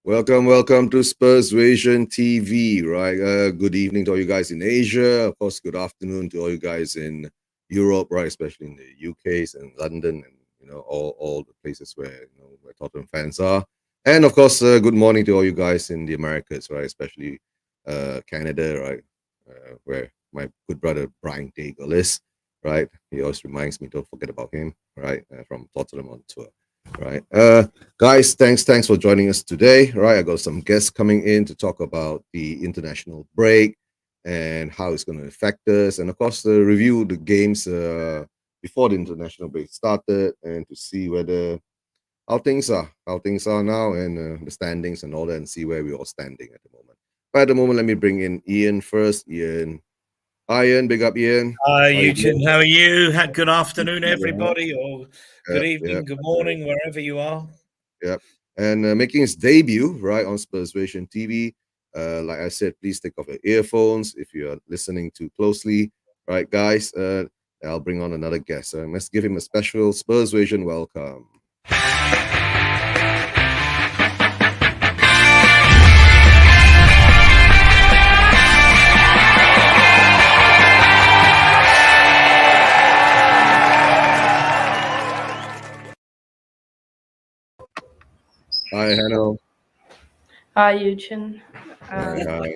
Welcome to Spurs Vision TV, right? Good evening to all you guys in Asia. Of course, good afternoon to all you guys in Europe, right? Especially in the UKs and London and all the places where Tottenham fans are. And of course, good morning to all you guys in the Americas, right? Especially Canada, right? Where my good brother Brian Daigle is, right? He always reminds me, don't forget about him, right? From Tottenham on tour, right? Guys, thanks for joining us today. Right, I got some guests coming in to talk about the international break and how it's going to affect us, and of course, review the games before the international break started, and to see whether how things are now, and the standings and all that, and see where we're all standing at the moment. But at the moment, let me bring in Ian first. Hi Ian, big up Ian. Hi, How you Eugene. doing? How are you? Good afternoon, Yeah, everybody, or yeah, good yeah. evening, good morning, wherever you are. Yeah, and making his debut right on Spurs Vision TV. Like I said, please take off your earphones if you are listening too closely. Right, guys. I'll bring on another guest. Let's give him a special Spurs Vision welcome. Hi, Hanno. Hi, Eugene. Hi, hi.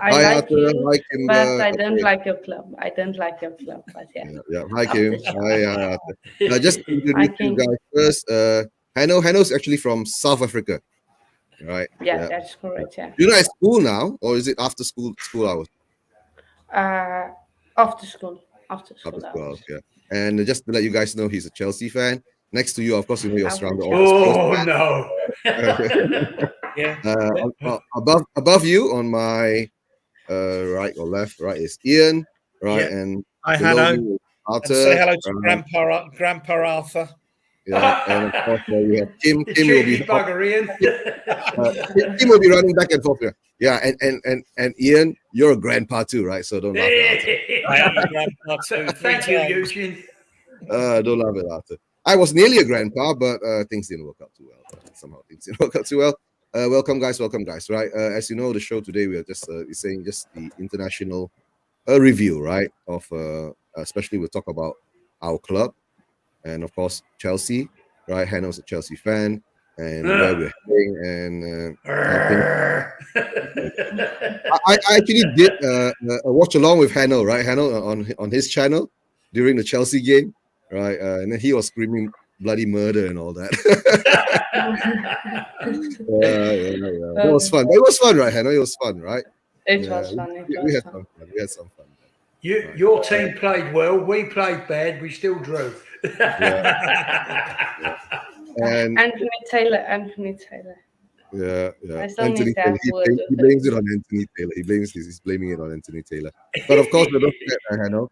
I Hi, like Arthur. you, Hi, Kim. but I don't Okay. like your club. I don't like your club, but yeah, Yeah. Hi, love Kim. the show. Hi, Arthur. Just to Hi, introduce you King. guys first. Hanno's actually from South Africa, right? Yeah, Yeah. that's correct. Yeah. You're not at school now, or is it after school hours? Uh, after school, after After school school hours. hours, yeah. And just to let you guys know, he's a Chelsea fan. Next to you, of course, you're I'm from surrounded all Chelsea. Spurs Oh no! Yeah. above you on my right or left, right is Ian, right, Yeah. and Hi, below Hanno. me is And say Arthur, hello to Grandpa Arthur. yeah, and of course we have Kim. You Kim will be cheeky bugger, Ian. Kim will be running back and forth here. Yeah, and Ian, you're a grandpa too, right? So don't laugh at Arthur. I am a grandpa too. Thank you, Eugene. Don't laugh at Arthur. I was nearly a grandpa, but things didn't work out too well. Somehow things didn't work out too well. Welcome, guys. Welcome, guys. Right. As you know, the show today we are just saying just the international review, right? Of especially we'll talk about our club and of course Chelsea. Right. Hannah's a Chelsea fan, and where we're heading and how things. I actually did a watch along with Hannah, right? Hannah on his channel during the Chelsea game, right? And then he was screaming bloody murder and all that. Yeah. That was fun. It was fun, right, Hannah? It was fun, right? It Yeah, was fun. we had some fun. We had some fun. Right. Your team played well. We played bad. We still drew. And Anthony Taylor. yeah. I still Anthony need to Taylor. have word He with blames him. it on Anthony Taylor. He's blaming it on Anthony Taylor. But of course, don't forget, Hannah.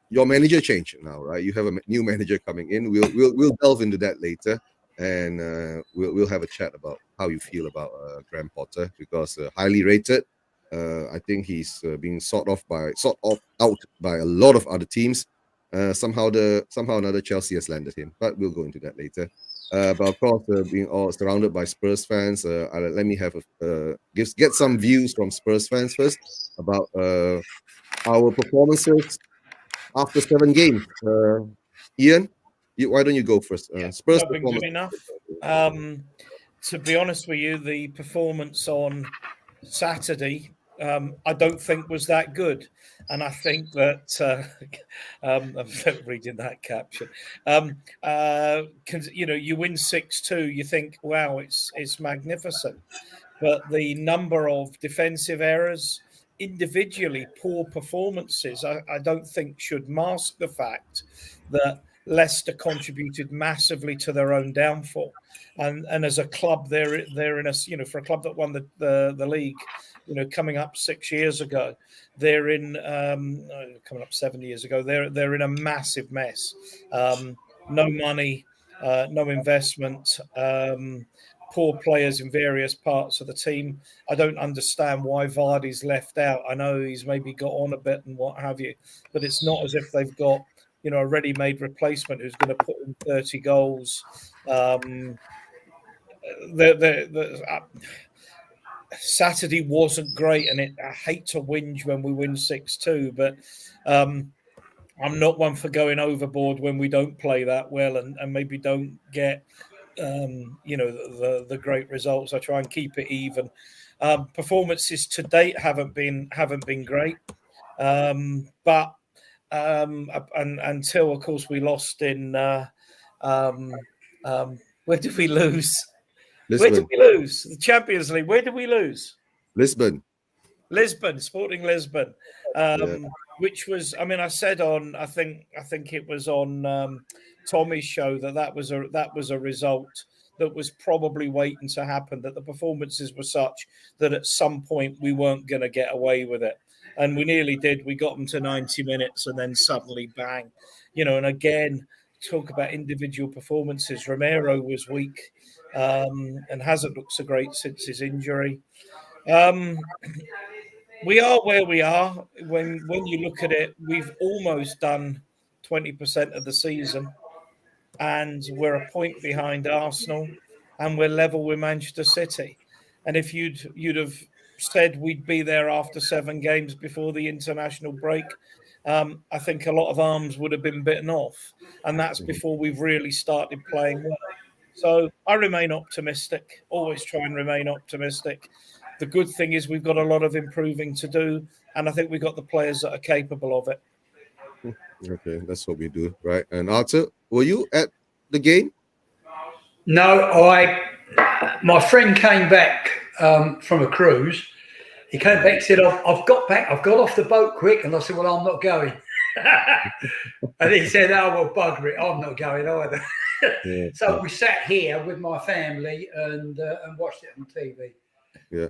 Your manager changed now, right? You have a new manager coming in. We'll delve into that later, and we'll have a chat about how you feel about Graham Potter, because highly rated. I think he's being sort of out by a lot of other teams. Somehow another Chelsea has landed him, but we'll go into that later. But of course, being all surrounded by Spurs fans, let me have get some views from Spurs fans first about our performances after 7 games. Ian, why don't you go first? Spurs Not been good performance. enough. To be honest with you, the performance on Saturday, I don't think was that good, and I think that I'm reading that caption. You win 6-2, you think, wow, it's magnificent, but the number of defensive errors, individually poor performances, I don't think should mask the fact that Leicester contributed massively to their own downfall. And as a club, they're in a, for a club that won the league, coming up 6 years ago, they're in coming up 7 years ago, they're in a massive mess. No money, no investment, poor players in various parts of the team. I don't understand why Vardy's left out. I know he's maybe got on a bit and what have you, but it's not as if they've got a ready-made replacement who's going to put in 30 goals. Saturday wasn't great, and I hate to whinge when we win 6-2, but I'm not one for going overboard when we don't play that well and maybe don't get the great results. I try and keep it even. Performances to date haven't been great, but until of course we lost in where did we lose? Lisbon. Where did we lose? The Champions League. Where did we lose? Lisbon, Sporting Lisbon, which was, I mean, I said on, I think it was on Tommy's show that was a result that was probably waiting to happen, that the performances were such that at some point we weren't going to get away with it. And we nearly did. We got them to 90 minutes and then suddenly bang, and again, talk about individual performances. Romero was weak and hasn't looked so great since his injury. We are where we are. When you look at it, we've almost done 20% of the season, and we're a point behind Arsenal, and we're level with Manchester City. And if you'd have said we'd be there after 7 games before the international break, I think a lot of arms would have been bitten off, and that's before we've really started playing well. So I remain optimistic. Always try and remain optimistic. The good thing is we've got a lot of improving to do, and I think we've got the players that are capable of it. Okay, that's what we do, right? And Arthur, were you at the game? No, my friend came back from a cruise. He came back and said, I've got off the boat quick. And I said, well, I'm not going. And he said, oh, well, bugger it, I'm not going either. Yeah, so we sat here with my family and watched it on TV. Yeah.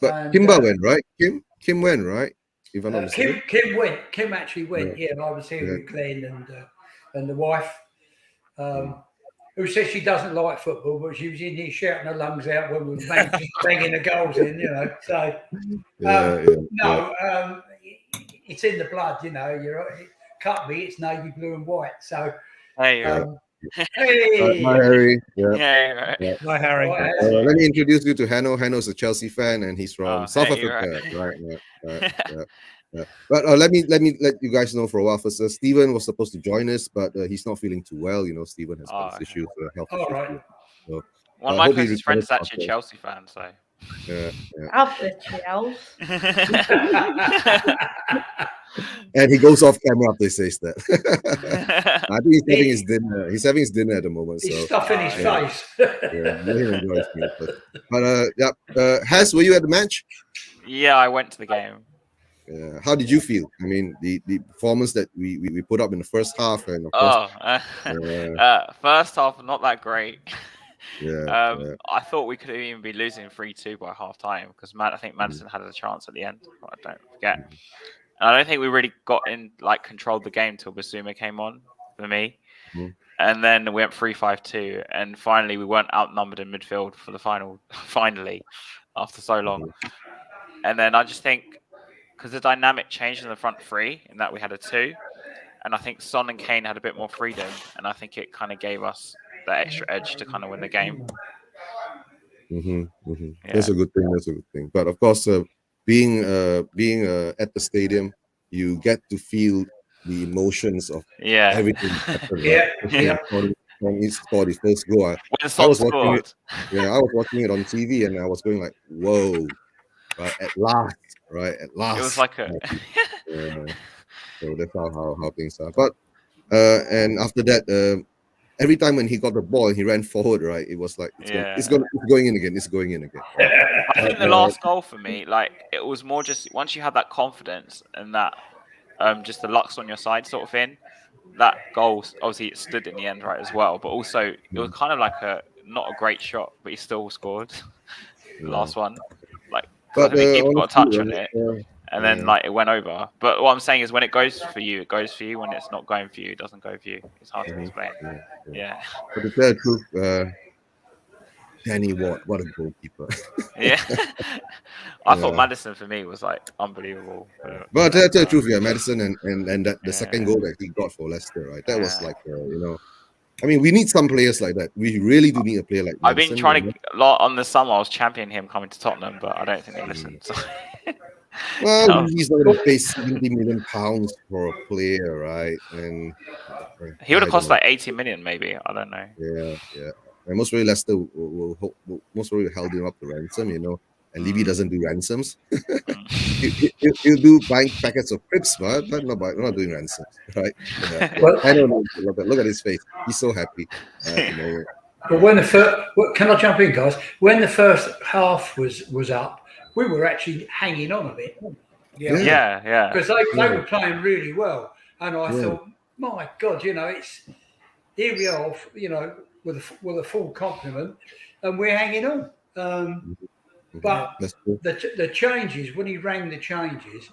But Kimba went, right? Kim went, right? If I'm not mistaken. Kim went. Kim actually went. Yeah, and I was here with Glenn and the wife, who says she doesn't like football, but she was in here shouting her lungs out when we were banging the goals in. So it's in the blood. Cut me. It's navy blue and white. So hey. Hi, Harry. Yeah. Hi, Harry. Let me introduce you to Hanno. Hanno's a Chelsea fan, and he's from South Africa. Right. But let you guys know for a while. First, Stephen was supposed to join us, but he's not feeling too well. Stephen has got issues, health issues. Right. So, one of my closest friends is actually a Chelsea fan, so. Up the Chelsea. And he goes off camera after he says that. I think he's having his dinner. He's having his dinner at the moment. He's so stuffing his face. Let him enjoy his meal. But Has, were you at the match? Yeah, I went to the game. How did you feel? I mean, the performance that we put up in the first half, and of course, first half not that great. I thought we could even be losing 3-2 by half time because I think Maddison had a chance at the end. I don't forget. And I don't think we really got controlled the game till Basuma came on for me. And then we went 3-5-2, and finally we weren't outnumbered in midfield for the finally, after so long. And then I just think because the dynamic changed in the front three in that we had a 2, and I think Son and Kane had a bit more freedom, and I think it kind of gave us that extra edge to kind of win the game. That's a good thing. But of course, being at the stadium, you get to feel the emotions of everything. When he scored his first goal, I was watching it. I was watching it on TV, and I was going like, "Whoa!" At last. It was like so that's how things are. But and after that, every time when he got the ball and he ran forward, right, it was like it's going in again. I think the last goal for me, it was more just once you had that confidence and that just the luck's on your side sort of thing. That goal, obviously, it stood in the end, right, as well. But also, it was kind of like not a great shot, but he still scored the last one. But I think people got a touch on it, and then it went over. But what I'm saying is, when it goes for you, it goes for you. When it's not going for you, it doesn't go for you. It's hard to explain. Yeah. But to tell the truth, Danny Ward, what a goalkeeper. I thought Maddison for me was unbelievable. But to tell the truth, Maddison and that the second goal that he got for Leicester, right? That was I mean, we need some players like that. We really do need a player like that. I've been trying to a lot on the summer. I was championing him coming to Tottenham, but I don't think they listened. So. Well, he's not going to pay 70 million pounds for a player, right? And he would have cost like 80 million, maybe. I don't know. Yeah. And most probably Leicester will most probably held him up to ransom, you know. And Levy doesn't do ransoms. He'll do buying packets of crisps, but not doing ransoms, right? Yeah. Well, I don't know. Look at his face. He's so happy. You know. But when the first, can I jump in, guys? When the first half was up, we were actually hanging on a bit. Yeah. Because they were playing really well, and I thought, my God, you know, it's here we are, you know, with a full complement, and we're hanging on. But the changes, when he rang the changes,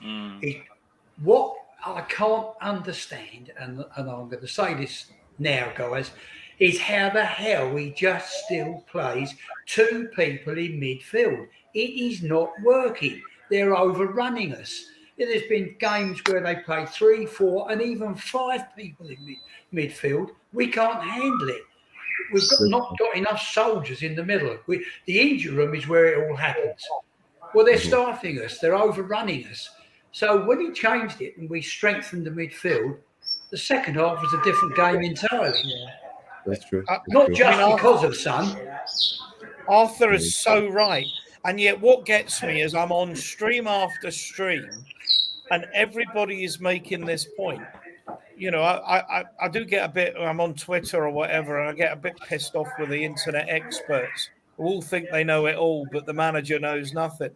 what I can't understand, and I'm going to say this now, guys, is how the hell he just still plays two people in midfield. It is not working. They're overrunning us. There's been games where they play 3, 4, and even 5 people in midfield. We can't handle it. We've not got enough soldiers in the middle. The injury room is where it all happens. Well, they're starving us. They're overrunning us. So when he changed it and we strengthened the midfield, the second half was a different game entirely. Yeah. That's true. Not just because of Son. Arthur is so right. And yet what gets me is I'm on stream after stream and everybody is making this point. You know, I do get a bit, I'm on Twitter or whatever, and I get a bit pissed off with the internet experts who all think they know it all, but the manager knows nothing.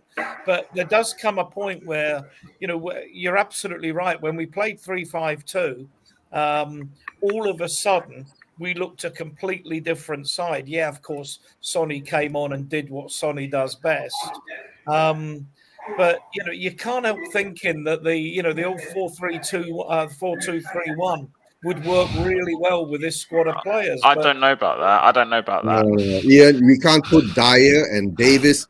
But there does come a point where, you know, you're absolutely right. When we played 3-5-2, all of a sudden, we looked a completely different side. Yeah, of course, Sonny came on and did what Sonny does best. But you know, you can't help thinking that the old 4-3-2, 4-2-3-1 would work really well with this squad of players. I don't know about that. No. Ian, we can't put Dyer and Davis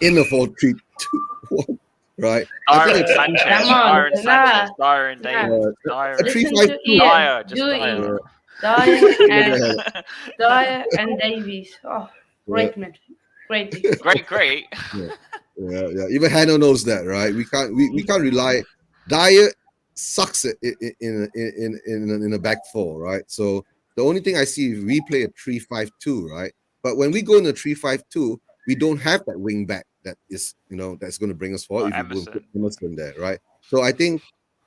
in the 4-3-2, right? Dyer and Sanchez, Dyer and Davis, Dyer and Davies. Oh, great man. Great. Yeah. Even Hanno knows that, right? We can't rely. Dyer sucks in a back four, right? So the only thing I see is we play a 3-5-2, right? But when we go in a 3-5-2, we don't have that wing back that is, you know, that's going to bring us forward. If we put Emerson there, right? So I think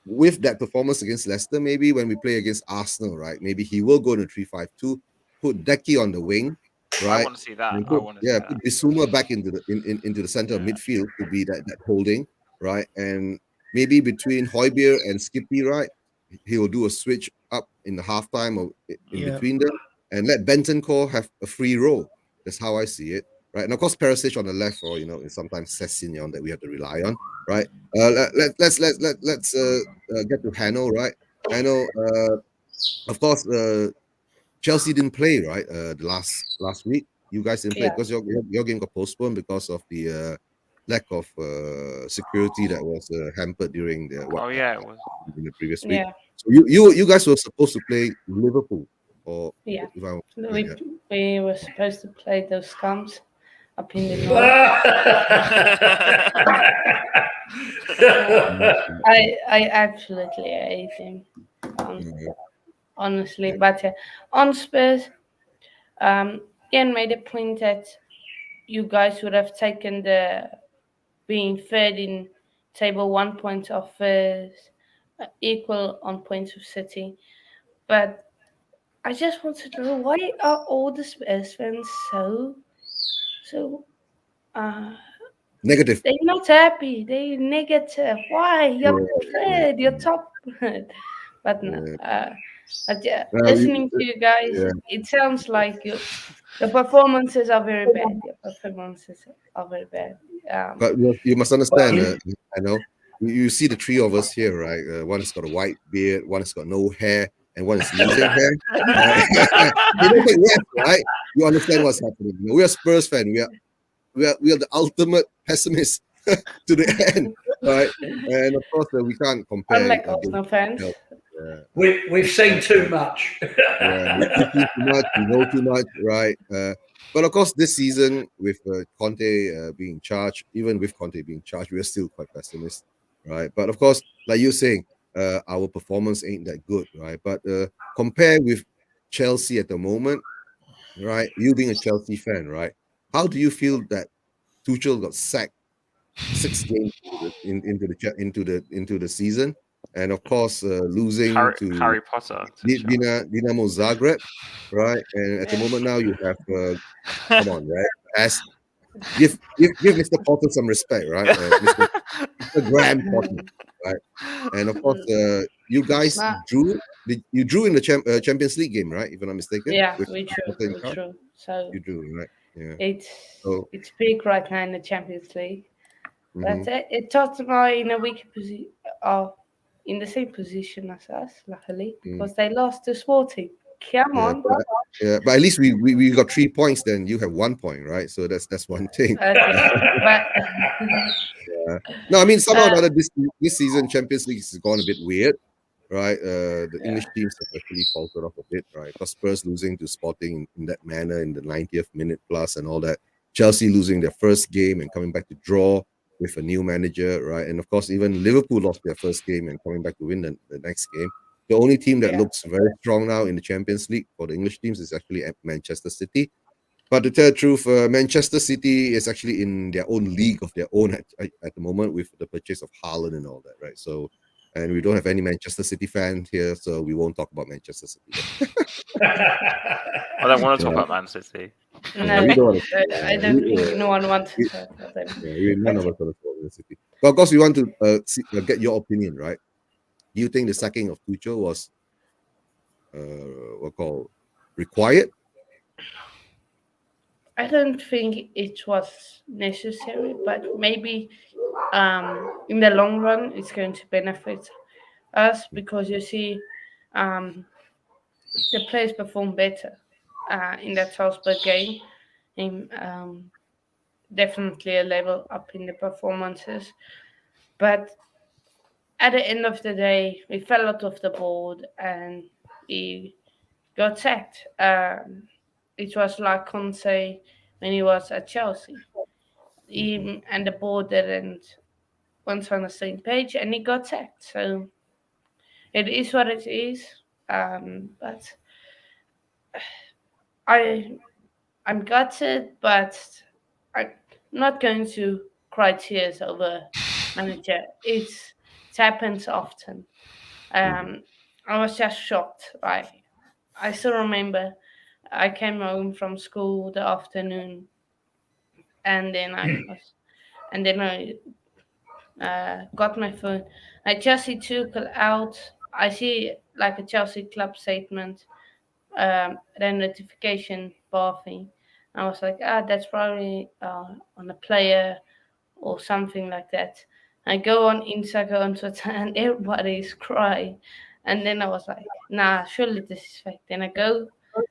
with that performance against Leicester, maybe when we play against Arsenal, right? Maybe he will go in a 3-5-2, put Decky on the wing. Right. I want to see that. Put Bissouma back into the center of midfield to be that holding, right? And maybe between Højbjerg and Skippy, right? He will do a switch up in the halftime or in between them, and let Bentancur have a free role. That's how I see it, right? And of course, Perisic on the left, or sometimes Sessegnon that we have to rely on, right? Let's get to Hanno, right? Hanno, of course, Chelsea didn't play, right? The last week, you guys didn't play because your game got postponed because of the lack of security that was hampered during the it was in the previous week. So you guys were supposed to play Liverpool, or we were supposed to play those scums up in the north. I absolutely hate him. Honestly, but on Spurs, Ian made a point that you guys would have taken the being third in table 1 point off equal on points of City. But I just want to know, why are all the Spurs fans so negative? They're not happy. They're negative. Why? You're third. You're top. But no. Listening to you guys, it sounds like the performances are very bad. But you must understand, I know you see the three of us here, right? One has got a white beard, one has got no hair, and one is losing hair. Right? You understand what's happening. We are Spurs fans. We are the ultimate pessimists to the end, right? And of course, we can't compare. Unlike Arsenal fans. We've seen too much. Yeah, we see too much, we know too much, right? But of course, this season with Conte being in charge, even with Conte being in charge, we are still quite pessimist, right? But of course, like you're saying, our performance ain't that good, right? But compare with Chelsea at the moment, right? You being a Chelsea fan, right? How do you feel that Tuchel got sacked 6 games into the season, and of course losing to Harry Potter. Dinamo Zagreb, right? And at the moment now you have come on, right? As give Mr. Potter some respect, right? Mr. Graham Potter, right? And of course, you guys drew. You drew in the Champions League game, right? If I'm not mistaken. Yeah, with we drew. So you drew, right? Yeah. It's big right now in the Champions League. Mhm. But Tottenham are in a weaker position, are in the same position as us, luckily, because they lost to Sporting. Come on. But at least we got 3 points. Then you have 1 point, right? So that's one thing. But No, I mean somehow or other this season Champions League has gone a bit weird, right? The English teams have actually faltered off a bit, right? Because Spurs losing to Sporting in that manner in the 90th minute plus and all that. Chelsea losing their first game and coming back to draw with a new manager, right? And of course, even Liverpool lost their first game and coming back to win the next game. The only team that looks very strong now in the Champions League for the English teams is actually Manchester City. But to tell the truth, Manchester City is actually in their own league of their own at the moment with the purchase of Haaland and all that, right? So, and we don't have any Manchester City fans here, so we won't talk about Manchester City. I don't want to talk about Man City. No, we don't I don't think no one wants to talk about them. None of us want to talk about Man City. But of course, we want to get your opinion, right? Do you think the sacking of Tuchel was required? I don't think it was necessary, but maybe in the long run, it's going to benefit us because you see the players perform better in that Salzburg game. And, definitely a level up in the performances. But at the end of the day, we fell out of the board and we got sacked. It was like Conte when he was at Chelsea. And the board didn't went on the same page and he got sacked. So it is what it is. But I'm gutted, but I'm not going to cry tears over manager. It happens often. I was just shocked. I still remember I came home from school the afternoon, and then I got my phone. I Chelsea Tuchel out. I see like a Chelsea club statement, then notification bar thing. I was like, that's probably on a player or something like that. I go on Insta, go on Twitter, and everybody's crying. And then I was like, nah, surely this is fake. Then I go,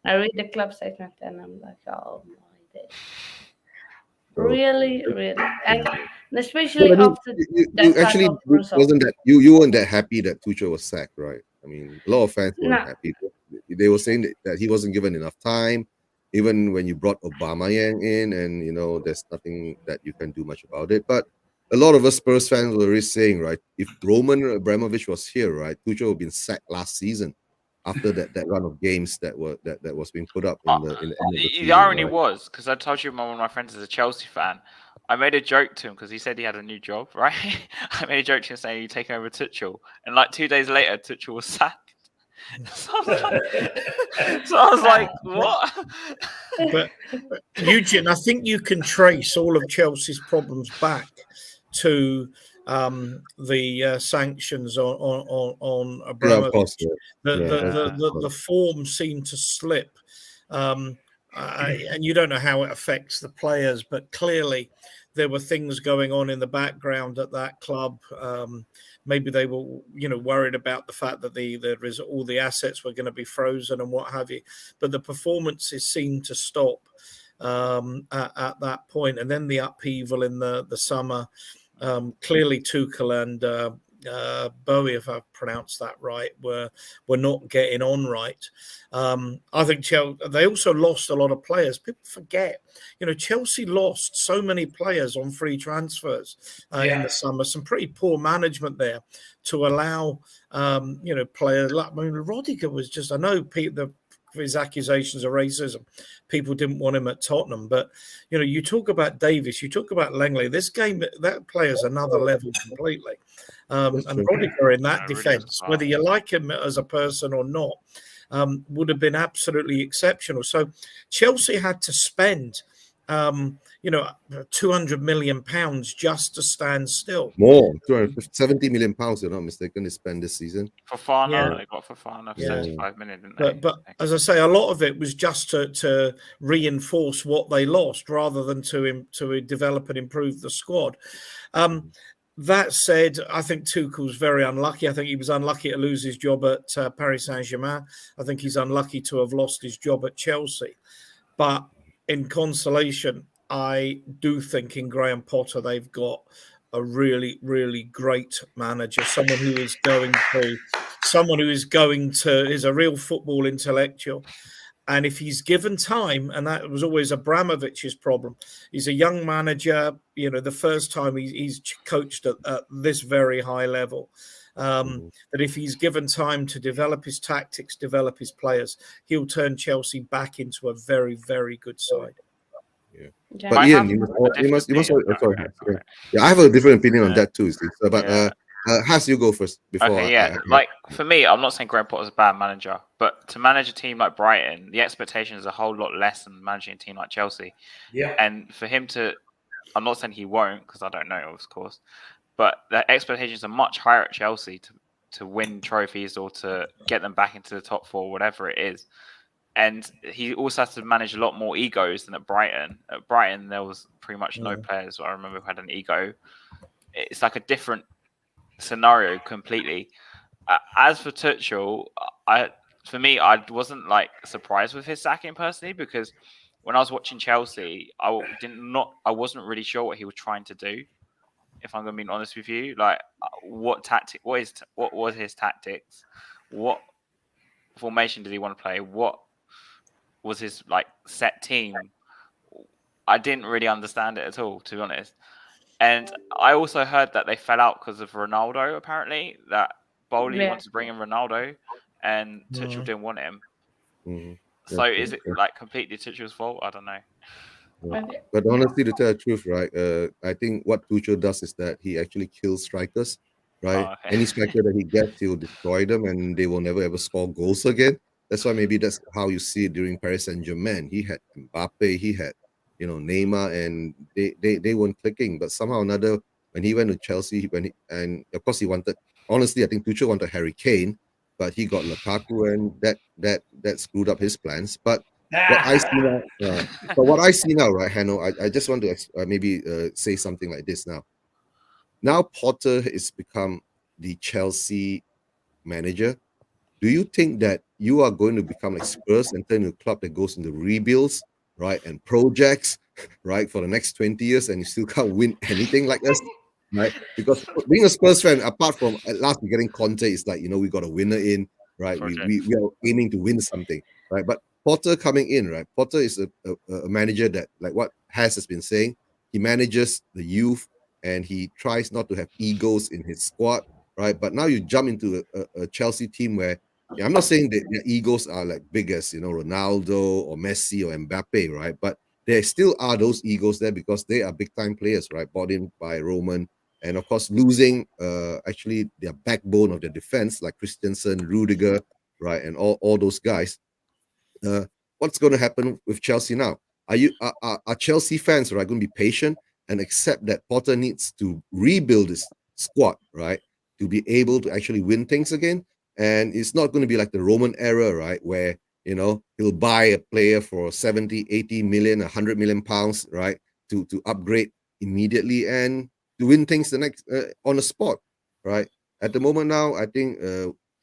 I read the club statement, and I'm like, oh my days. Really, and especially after you actually wasn't that you weren't that happy that Tuchel was sacked, right? I mean, a lot of fans weren't happy. They were saying that he wasn't given enough time, even when you brought Aubameyang in, and there's nothing that you can do much about it. But a lot of us Spurs fans were already saying, right, if Roman Abramovich was here, right, Tuchel would have been sacked last season after that run of games that was being put up in the end of the season, irony right? was, because I told you one of my friends is a Chelsea fan. I made a joke to him because he said he had a new job, right? I made a joke to him saying he'd taken over Tuchel, and like 2 days later, Tuchel was sacked. So I was like, what? But Eugene, I think you can trace all of Chelsea's problems back to the sanctions on Abramovich. Yeah, of course, The form seemed to slip, and you don't know how it affects the players, but clearly there were things going on in the background at that club. Maybe they were, worried about the fact that all the assets were going to be frozen and what have you. But the performances seemed to stop at that point, and then the upheaval in the summer. Clearly, Tuchel Bowie, if I've pronounced that right, were not getting on right. I think Chelsea, they also lost a lot of players. People forget, Chelsea lost so many players on free transfers in the summer. Some pretty poor management there to allow, players like, Rodiger was just, I know his accusations of racism, people didn't want him at Tottenham, but you talk about Davis, you talk about Langley, this game, that player's another level completely. And Rodiger in that defense, whether you like him as a person or not, would have been absolutely exceptional. So Chelsea had to spend 200 million pounds just to stand still. More, 270 million pounds, if I'm not mistaken, to spend this season. Fofana, they got Fofana for 75 million, didn't they? But as I say, a lot of it was just to reinforce what they lost rather than to develop and improve the squad. That said, I think Tuchel's very unlucky. I think he was unlucky to lose his job at Paris Saint-Germain. I think he's unlucky to have lost his job at Chelsea. But in consolation, I do think in Graham Potter they've got a really, really great manager, someone who is a real football intellectual. And if he's given time, and that was always Abramovich's problem, he's a young manager, the first time he's coached at this very high level, that if he's given time to develop his tactics, develop his players, he'll turn Chelsea back into a very, very good side. Yeah. But Ian, you must. Sorry. Yeah, I have a different opinion on that too. So, but Has, you go first before. Okay, like for me, I'm not saying Graham Potter's a bad manager, but to manage a team like Brighton, the expectation is a whole lot less than managing a team like Chelsea. Yeah. And for him to, I'm not saying he won't because I don't know, of course, but the expectations are much higher at Chelsea to win trophies or to get them back into the top four, whatever it is. And he also has to manage a lot more egos than at Brighton. At Brighton, there was pretty much no players I remember who had an ego. It's like a different scenario completely. As for Tuchel, I wasn't like surprised with his sacking personally, because when I was watching Chelsea, I wasn't really sure what he was trying to do. If I'm going to be honest with you, like what was his tactics? What formation did he want to play? What was his like set team? I didn't really understand it at all, to be honest. And I also heard that they fell out because of Ronaldo, apparently, that Bowley wanted to bring in Ronaldo and Tuchel didn't want him. So is it like completely Tuchel's fault? I don't know. But honestly, to tell the truth, right, I think what Tuchel does is that he actually kills strikers, right? Oh, okay. Any striker that he gets, he'll destroy them and they will never ever score goals again. That's why maybe that's how you see it during Paris Saint-Germain. He had Mbappe, he had Neymar, and they weren't clicking. But somehow or another, when he went to Chelsea, and of course he wanted, honestly, I think Tuchel wanted Harry Kane, but he got Lukaku, and that screwed up his plans. But what I see now, right, Hanno, I just want to say something like this now. Now Potter has become the Chelsea manager. Do you think that you are going to become like Spurs and turn into a club that goes into rebuilds, right, and projects, right, for the next 20 years, and you still can't win anything like us, right? Because being a Spurs fan, apart from at last we're getting Conte, it's like, we got a winner in, right? We are aiming to win something, right? But Potter coming in, right? Potter is a manager that, like what has been saying, he manages the youth and he tries not to have egos in his squad, right? But now you jump into a Chelsea team where, I'm not saying that their egos are like big as, Ronaldo or Messi or Mbappe, right? But there still are those egos there because they are big time players, right? Bought in by Roman. And of course, losing actually their backbone of their defense, like Christensen, Rudiger, right? And all those guys. What's going to happen with Chelsea now? Are Chelsea fans, right, going to be patient and accept that Potter needs to rebuild his squad, right, to be able to actually win things again? And it's not going to be like the Roman era, right, where, he'll buy a player for 70, 80 million, 100 million pounds, right, to upgrade immediately and to win things the next on the spot, right? At the moment now, I think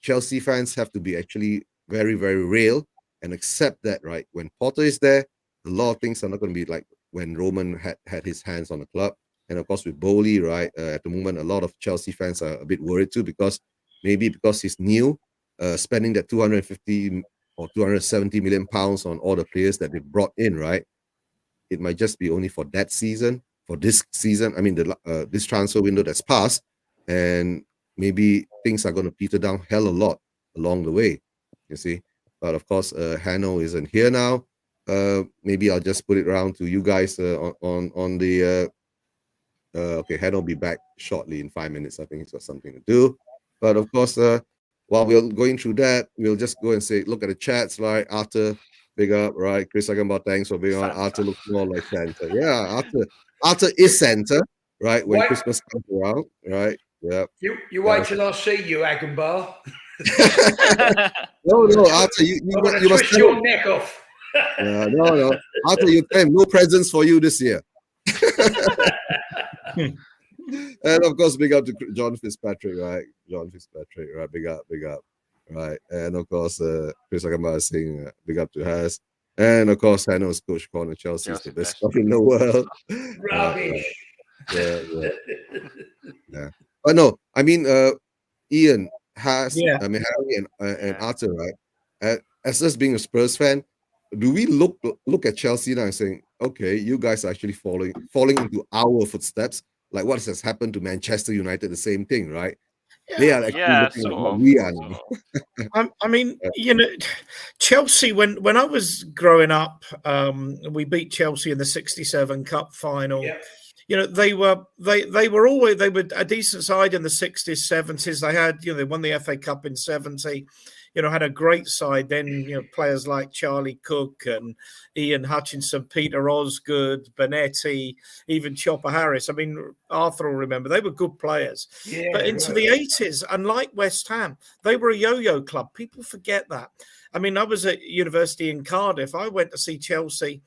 Chelsea fans have to be actually very, very real and accept that, right, when Potter is there, a lot of things are not going to be like when Roman had his hands on the club. And of course, with Bowley, right, at the moment, a lot of Chelsea fans are a bit worried too, because he's new, spending that 250 or 270 million pounds on all the players that they brought in, right? It might just be only for that season, for this season. I mean, this transfer window that's passed, and maybe things are going to peter down hell a lot along the way. You see, but of course, Hanno isn't here now. Maybe I'll just put it around to you guys on the. Okay, Hanno will be back shortly in 5 minutes. I think he's got something to do. But of course, while we're going through that, we'll just go and say, look at the chats, right? Arthur, big up, right? Chris Agambar, thanks for being on. Arthur looks more like Santa. Yeah, Arthur is Santa, right? When Wait. Christmas comes around, right? Yeah. You wait till I see you, Agambar. No, Arthur, you must twist your neck off. Yeah, no. Arthur, you tell him no presents for you this year. And of course, big up to John Fitzpatrick, right? Right? Big up, right? And of course, Chris Agambar is saying big up to Has. And of course, Hanno's coach corner Chelsea is the best club in the world. Rubbish. Yeah. But no, I mean, Ian has, Yeah. I mean, Harry and Arthur, right? As us being a Spurs fan, do we look at Chelsea now and saying, okay, you guys are actually falling into our footsteps? Like what has happened to Manchester United, the same thing, right? They are actually looking at what we are now. I mean, you know, Chelsea. When I was growing up, we beat Chelsea in the '67 Cup final. Yeah. You know, they were a decent side in the 60s, 70s. They had, they won the FA Cup in 70. Had a great side then. Players like Charlie Cook and Ian Hutchinson, Peter Osgood, Bonetti, even Chopper Harris. I mean, Arthur will remember they were good players. Yeah, but into the 80s, unlike West Ham, they were a yo-yo club. People forget that. I mean, I was at university in Cardiff. I went to see Chelsea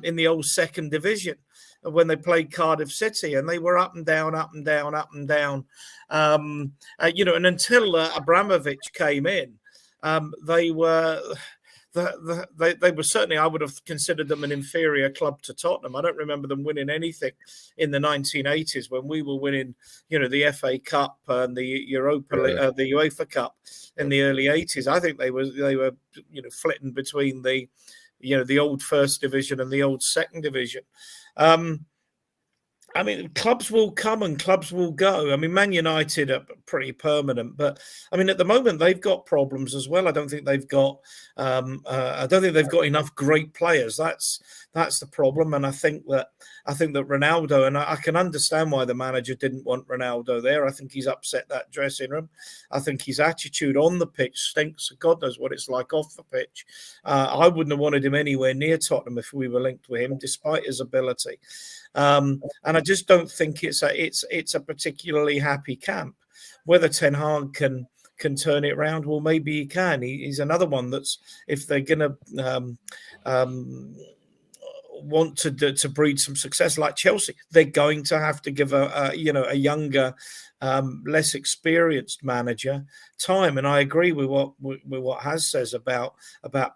in the old second division when they played Cardiff City, and they were up and down. And until Abramovich came in, they were certainly, I would have considered them an inferior club to Tottenham. I don't remember them winning anything in the 1980s when we were winning, the FA Cup and the the UEFA Cup in the early 80s. I think they were flitting between the old first division and the old second division. I mean, clubs will come and clubs will go. I mean, Man United are pretty permanent, but I mean, at the moment they've got problems as well. I don't think they've got enough great players. That's the problem. And I think that Ronaldo, and I can understand why the manager didn't want Ronaldo there. I think he's upset that dressing room. I think his attitude on the pitch stinks. God knows what it's like off the pitch. I wouldn't have wanted him anywhere near Tottenham if we were linked with him, despite his ability. And I just don't think it's a particularly happy camp. Whether Ten Hag can turn it around, well, maybe he can. He's another one that's, if they're going to want to breed some success like Chelsea, they're going to have to give a younger, less experienced manager time. And I agree with what Has says about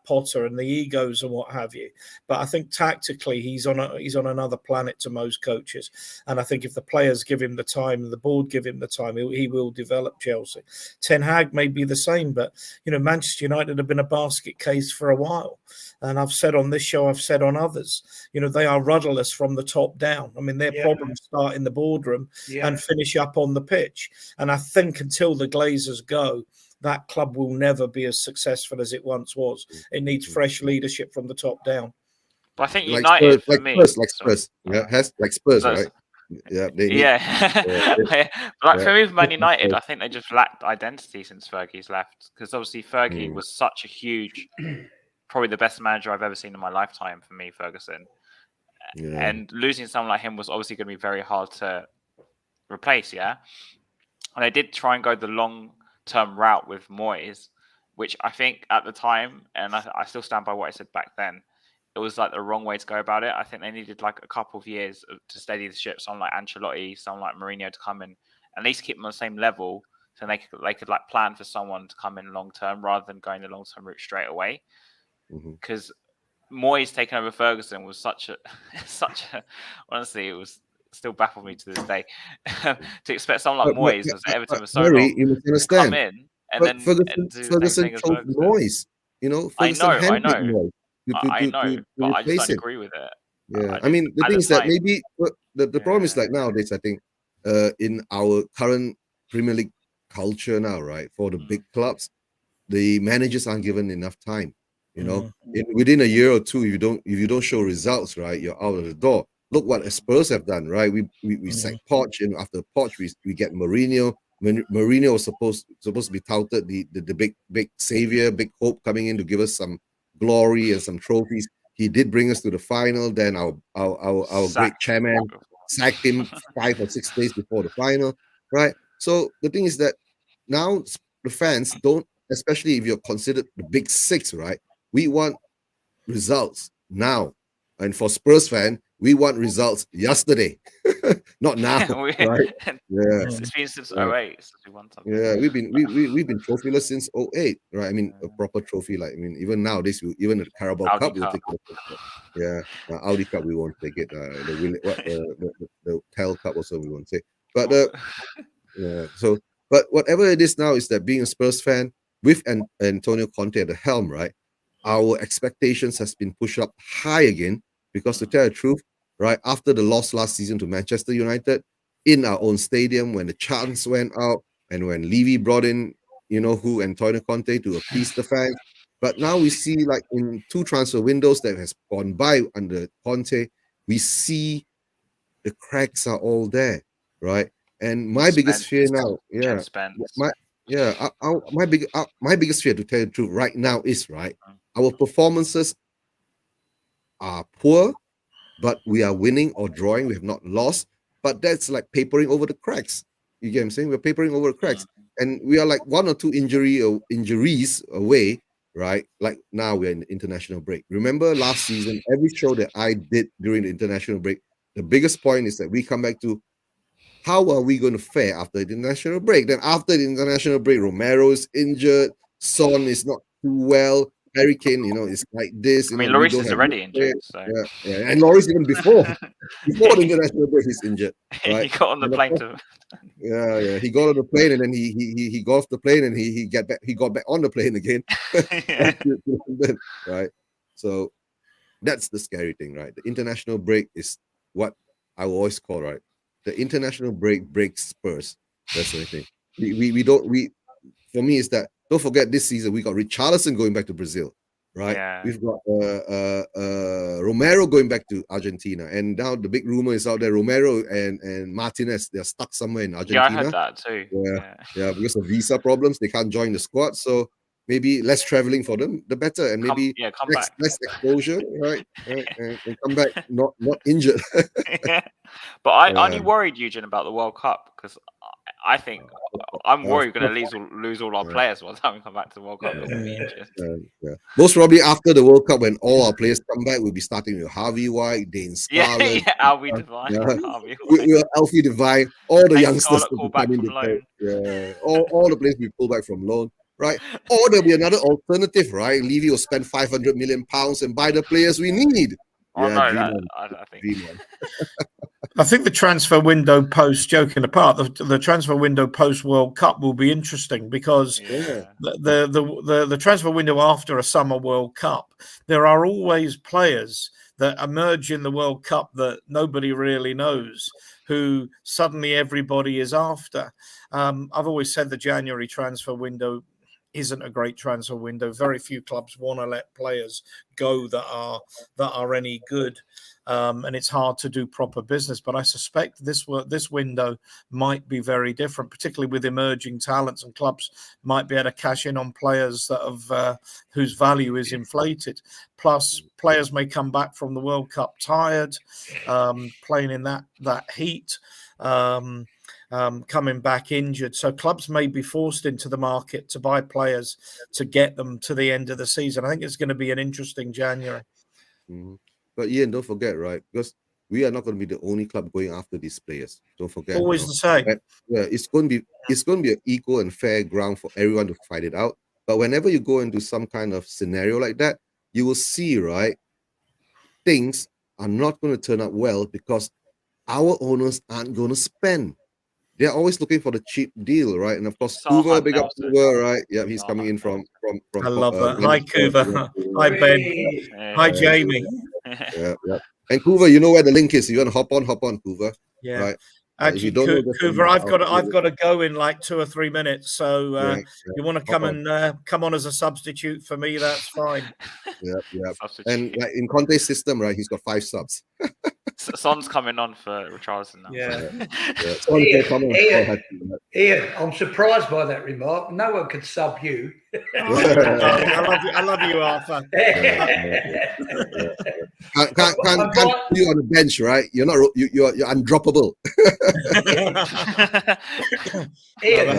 Potter and the egos and what have you. But I think tactically he's on another planet to most coaches. And I think if the players give him the time and the board give him the time, he will develop Chelsea. Ten Hag may be the same, but Manchester United have been a basket case for a while. And I've said on this show, I've said on others, they are rudderless from the top down. I mean, their problems start in the boardroom and finish up on the pitch. And I think until the Glazers go, that club will never be as successful as it once was. It needs fresh leadership from the top down. But I think United, like Spurs, right? Yeah, But for me, with Man United, I think they just lacked identity since Fergie's left. Because obviously Fergie was such a huge, probably the best manager I've ever seen in my lifetime for me, Ferguson. Yeah. And losing someone like him was obviously going to be very hard to replace, And they did try and go the long-term route with Moyes, which I think at the time, and I still stand by what I said back then, it was like the wrong way to go about it. I think they needed like a couple of years to steady the ship. Someone like Ancelotti, someone like Mourinho to come in, at least keep them on the same level, so they could like plan for someone to come in long-term rather than going the long-term route straight away. Because Moyes taking over Ferguson was such a honestly, it was still baffles me to this day. To expect someone like But- Moyes, but- was at Everton for so Murray, long, you must to come understand. in and But then Ferguson, do the same Ferguson thing as chose Ferguson. Moyes. You know, I Ferguson know, handpicked Moyes I know, to but I just replace don't him. agree with it. Yeah, I I mean, the at thing the is that time- maybe the problem is Yeah. like nowadays, I think, in our current Premier League culture now, right, for the big clubs, the managers aren't given enough time. You know, within a year or two, if you don't show results, right, you're out of the door. Look what Spurs have done, right? We sacked Poch, and after Poch, we get Mourinho. Mourinho was supposed to be touted the big savior, big hope coming in to give us some glory and some trophies. He did bring us to the final. Then our great Sacked. chairman sacked him 5 or 6 days before the final, right? So the thing is that now the fans don't, especially if you're considered the big six, right? We want results now, and for Spurs fan, we want results yesterday, not now, right? Yeah. It's been since Right. 08 since we won something. Yeah, we've been trophyless since 08, right? I mean, a proper trophy, like, I mean, even nowadays, even the Carabao Audi Cup, we'll Cup. take it. Yeah, Audi Cup, we won't take it. The TEL Cup also, we won't take. But yeah, so, but whatever it is now is that being a Spurs fan with Antonio Conte at the helm, right? Our expectations has been pushed up high again, because to tell the truth, right, after the loss last season to Manchester United in our own stadium, when the chants went out and when Levy brought in, you know who, Antonio Conte, to appease the fans. But now we see, like, in 2 transfer windows that has gone by under Conte, we see the cracks are all there, right? And my biggest fear now, my biggest fear, to tell you the truth, right now is, right, our performances are poor, but we are winning or drawing. We have not lost, but that's like papering over the cracks. You get what I'm saying? We're papering over the cracks, and we are like 1 or 2 injuries away, right? Like now we're in the international break. Remember last season, every show that I did during the international break, the biggest point is that we come back to how are we going to fare after the international break? Then after the international break, Romero is injured, Son is not too well, Harry Kane, you know, is like this. I mean, Lloris is already injured. So. Yeah, and Lloris even before the international break, he's injured. Right? He got on the plane to. Yeah, he got on the plane, and then he got off the plane, and he got back on the plane again. Right. So that's the scary thing, right? The international break is what I will always call, right, the international break breaks Spurs. That's the thing. For me, is that, don't forget, this season we got Richarlison going back to Brazil, right? Yeah. We've got Romero going back to Argentina, and now the big rumor is out there: Romero and Martinez, they're stuck somewhere in Argentina. Yeah, I heard that too. Yeah, because of visa problems, they can't join the squad. So maybe less traveling for them, the better, and maybe less exposure, right? And come back not injured. But I only worried, Eugene, about the World Cup, because I think I'm worried we're going to lose all our players by the time we come back to the World Cup. Most probably after the World Cup, when all our players come back, we'll be starting with Harvey White, Dane Scarlett, Alfie Devine, Alfie Devine, all the youngsters that will come in. All the players we pull back from loan, right? Or there'll be another alternative, right? Levy will spend £500 million and buy the players we need. I think the transfer window post, joking apart, the transfer window post World Cup will be interesting, because the transfer window after a summer World Cup, there are always players that emerge in the World Cup that nobody really knows, who suddenly everybody is after. I've always said the January transfer window isn't a great transfer window. Very few clubs want to let players go that are any good, and it's hard to do proper business. But I suspect this window might be very different, particularly with emerging talents, and clubs might be able to cash in on players that have whose value is inflated. Plus, players may come back from the World Cup tired, playing in that heat. Coming back injured, so clubs may be forced into the market to buy players to get them to the end of the season. I think it's going to be an interesting January. Mm-hmm. But Ian, don't forget, right? Because we are not going to be the only club going after these players. Don't forget. Always the same. It's going to be an equal and fair ground for everyone to fight it out. But whenever you go into some kind of scenario like that, you will see, right, things are not going to turn out well, because our owners aren't going to spend. They're always looking for the cheap deal, right? And of course, Saha Kuva, big up Nelson. Kuva, right? Yeah, he's Saha coming in from. I love that. Hi, Manchester. Kuva. Hi, Ben. Hi, Jamie. Yeah. And Kuva, you know where the link is. You want to hop on, Kuva. Yeah. Right. If Actually, you don't know the Kuva, I've got to go in like 2 or 3 minutes. So you want to come come on as a substitute for me? That's fine. Yeah. And like, in Conte's system, right? He's got 5 subs. Son's coming on for Richarlison now. Ian, I'm surprised by that remark. No one could sub you. I love you, Arthur. Can't put you on the bench, right? You're not. You're undroppable. Ian,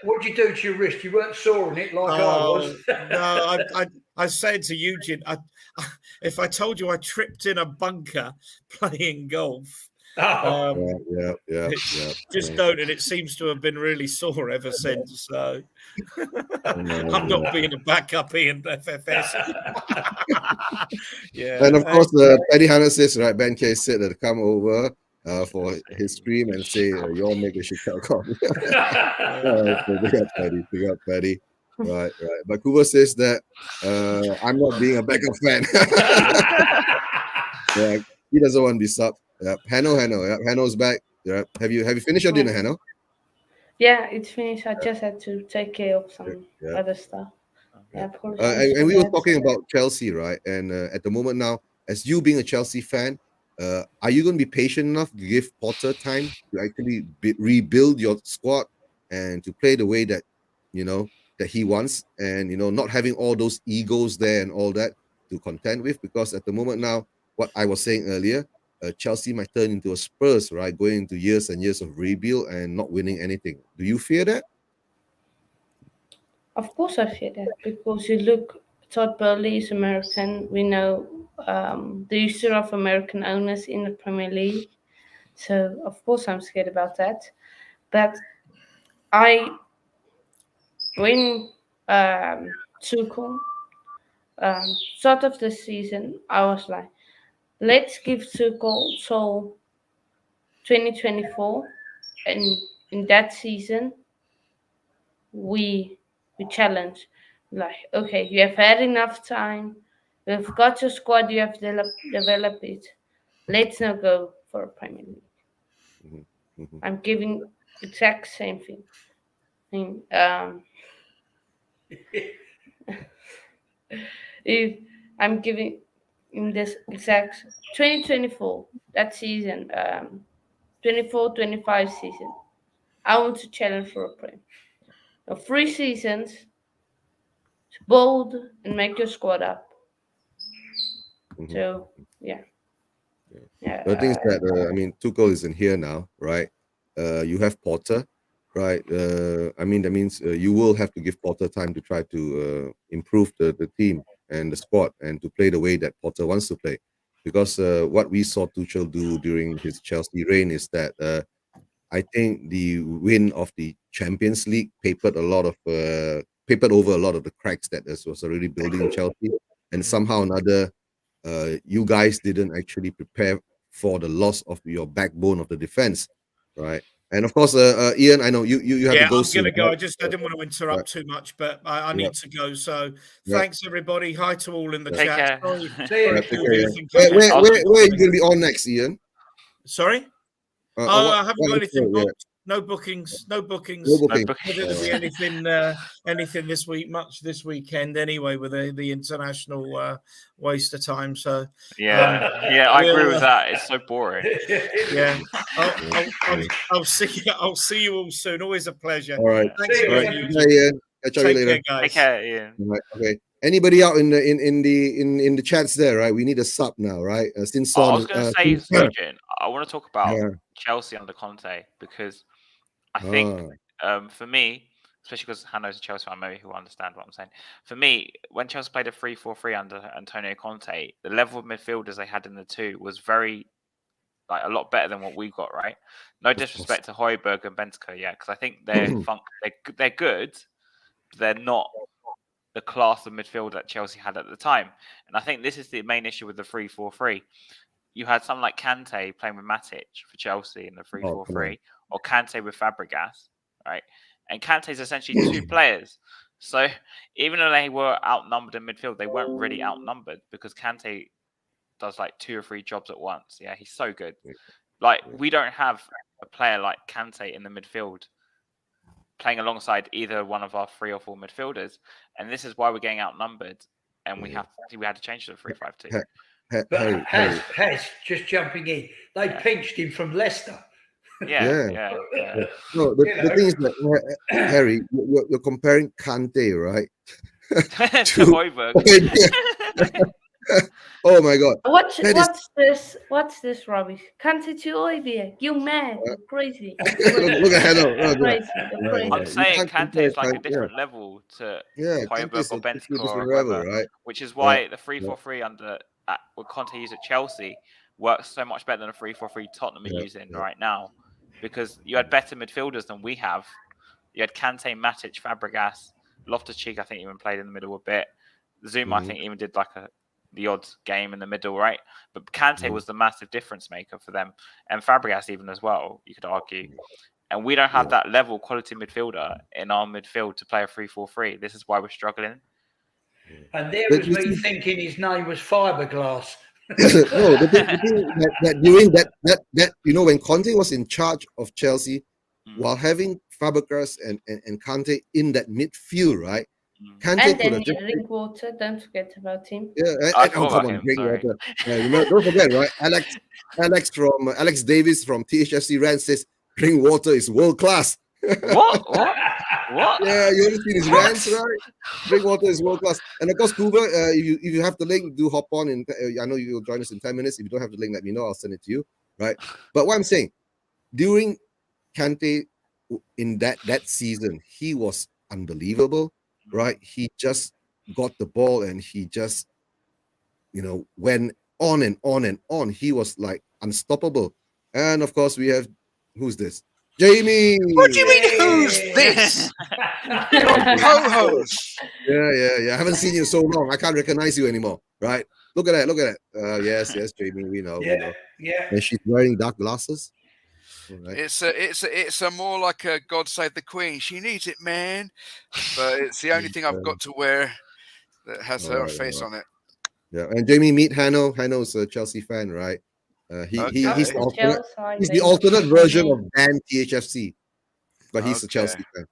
what did you do to your wrist? You weren't sawing it like I was. No, I said to Eugene, if I told you I tripped in a bunker playing golf. Just noted it seems to have been really sore ever since. So I'm not being a backup in FFS. Yeah. And of course, Paddy Hannah says, right, Ben K said that come over for his stream and say, you all make a shit copy. Big up Paddy. Right. But Kuva says that I'm not being a backup fan. Yeah, he doesn't want to be sub. Yeah, Hanno. Yeah, Hanno's back. Yeah. Have you finished your dinner, Hanno? Yeah, it's finished. I just had to take care of some other stuff. Yeah, and we were talking about Chelsea, right? And at the moment now, as you being a Chelsea fan, are you going to be patient enough to give Potter time to actually rebuild your squad and to play the way that that he wants, and not having all those egos there and all that to contend with? Because at the moment now, what I was saying earlier, Chelsea might turn into a Spurs, right? Going into years and years of rebuild and not winning anything. Do you fear that? Of course I fear that, because you look, Todd Boehly is American. We know the history of American owners in the Premier League. So, of course, I'm scared about that. But when Tuchel start of the season, I was like, let's give Tuchel till 2024, and in that season, we challenge. Like, okay, you have had enough time. You've got your squad. You have developed it. Let's now go for a Premier League. I'm giving exact same thing. If I'm giving in this exact 2024, that season, 24-25 season, I want to challenge for a Premier. Now, 3 seasons, bold and make your squad up. So, yeah. The thing is that Tuchel isn't here now, right? You have Potter, right? That means you will have to give Potter time to try to improve the team and the squad and to play the way that Potter wants to play. Because what we saw Tuchel do during his Chelsea reign is that I think the win of the Champions League papered over a lot of the cracks that was already building in Chelsea, and somehow or another, you guys didn't actually prepare for the loss of your backbone of the defense, right? And of course, Ian, I know you have to go soon. I'm going to go. I didn't want to interrupt too much, but I need to go. So thanks, everybody. Hi to all in the chat. Where are you going to be on next, Ian? Sorry? I haven't got anything booked. No bookings. Whether there'll be anything this week, much this weekend anyway, with the international waste of time. So I agree with that. It's so boring. Yeah, I'll see you all soon. Always a pleasure. All right. Thanks, Ian. Catch you later. Care, guys. Take care, Ian. Right, okay. Anybody out in the chats there, right? We need a sub now, right? Since I was going to say, Sergeant, I want to talk about Chelsea under Conte, because I think for me, especially because Hanno's a Chelsea fan, maybe he'll understand what I'm saying. For me, when Chelsea played a 3-4-3 under Antonio Conte, the level of midfielders they had in the two was very, a lot better than what we've got, right? No disrespect to Højbjerg and Bentancur, because I think they're good, but they're not the class of midfield that Chelsea had at the time. And I think this is the main issue with the 3-4-3. you had someone like Kante playing with Matic for Chelsea in the 3-4-3, or Kante with Fabregas, right? And Kante's essentially two players. So even though they were outnumbered in midfield, they weren't really outnumbered because Kante does like 2 or 3 jobs at once. Yeah, he's so good. Like, we don't have a player like Kante in the midfield playing alongside either one of our 3 or 4 midfielders, and this is why we're getting outnumbered, and we had to change to the 3-5-2. But Has just jumping in. They pinched him from Leicester. Yeah. No, the thing is that Harry, you're comparing Kante, right? to Højbjerg. Oh my God! What's this rubbish? Kante to Højbjerg? You mad? You're crazy. Look at Hanno. Crazy. I'm saying Kante is like a different level to Højbjerg or Bentancur or whoever, right? Which is why the 3-4-3 what Conte used at Chelsea works so much better than the 3-4-3 Tottenham are using right now, because you had better midfielders than we have. You had Kante, Matic, Fabregas, Loftus-Cheek. I think even played in the middle a bit. Zuma, I think, even did like the odd game in the middle, right? But Kante was the massive difference maker for them, and Fabregas even as well, you could argue. And we don't have that level quality midfielder in our midfield to play a 3-4-3. This is why we're struggling. And there was me thinking his name was Fiberglass. No, the thing that during that when Conte was in charge of Chelsea, while having Fabregas and Kante in that midfield, right? And then Drinkwater, don't forget about him. Come on, Drinkwater. Don't forget, right? Alex Davis from THFC Rand says Drinkwater is world class. What? Yeah, you haven't seen his rants, right? Drinkwater is world class. And of course, Kuba, if you have the link, do hop on. I know you'll join us in 10 minutes. If you don't have the link, let me know. I'll send it to you, right? But what I'm saying, during Kante in that season, he was unbelievable, right? He just got the ball and he just, went on and on and on. He was like unstoppable. And of course, we have, who's this? Jamie. What do you mean, who's this? Co-host. Yeah. I haven't seen you so long. I can't recognize you anymore, right? Look at that. Yes, Jamie. We know. Yeah. And she's wearing dark glasses. Right. It's a more like a God Save the Queen. She needs it, man. But it's the only thing I've got to wear that has her face on it. Yeah, and Jamie, meet Hanno. Hanno's a Chelsea fan, right? He's the alternate version of Dan THFC, but he's a Chelsea fan.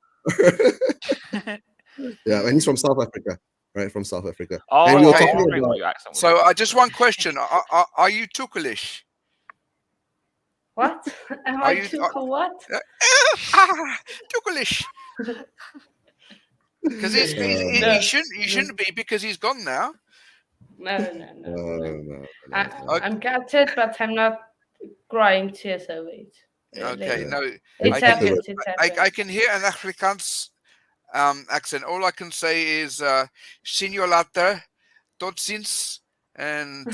Yeah, and he's from South Africa, right? From South Africa. Oh, and we were talking about, so just one question: Are you Tukalish? What? Am I Tuchel? What? Tukalish. Because he shouldn't be, because he's gone now. No. I'm gutted, but I'm not crying tears over it. Okay, no. It's happened. I can hear an Afrikaans accent. All I can say is "Senior later, tot ziens," and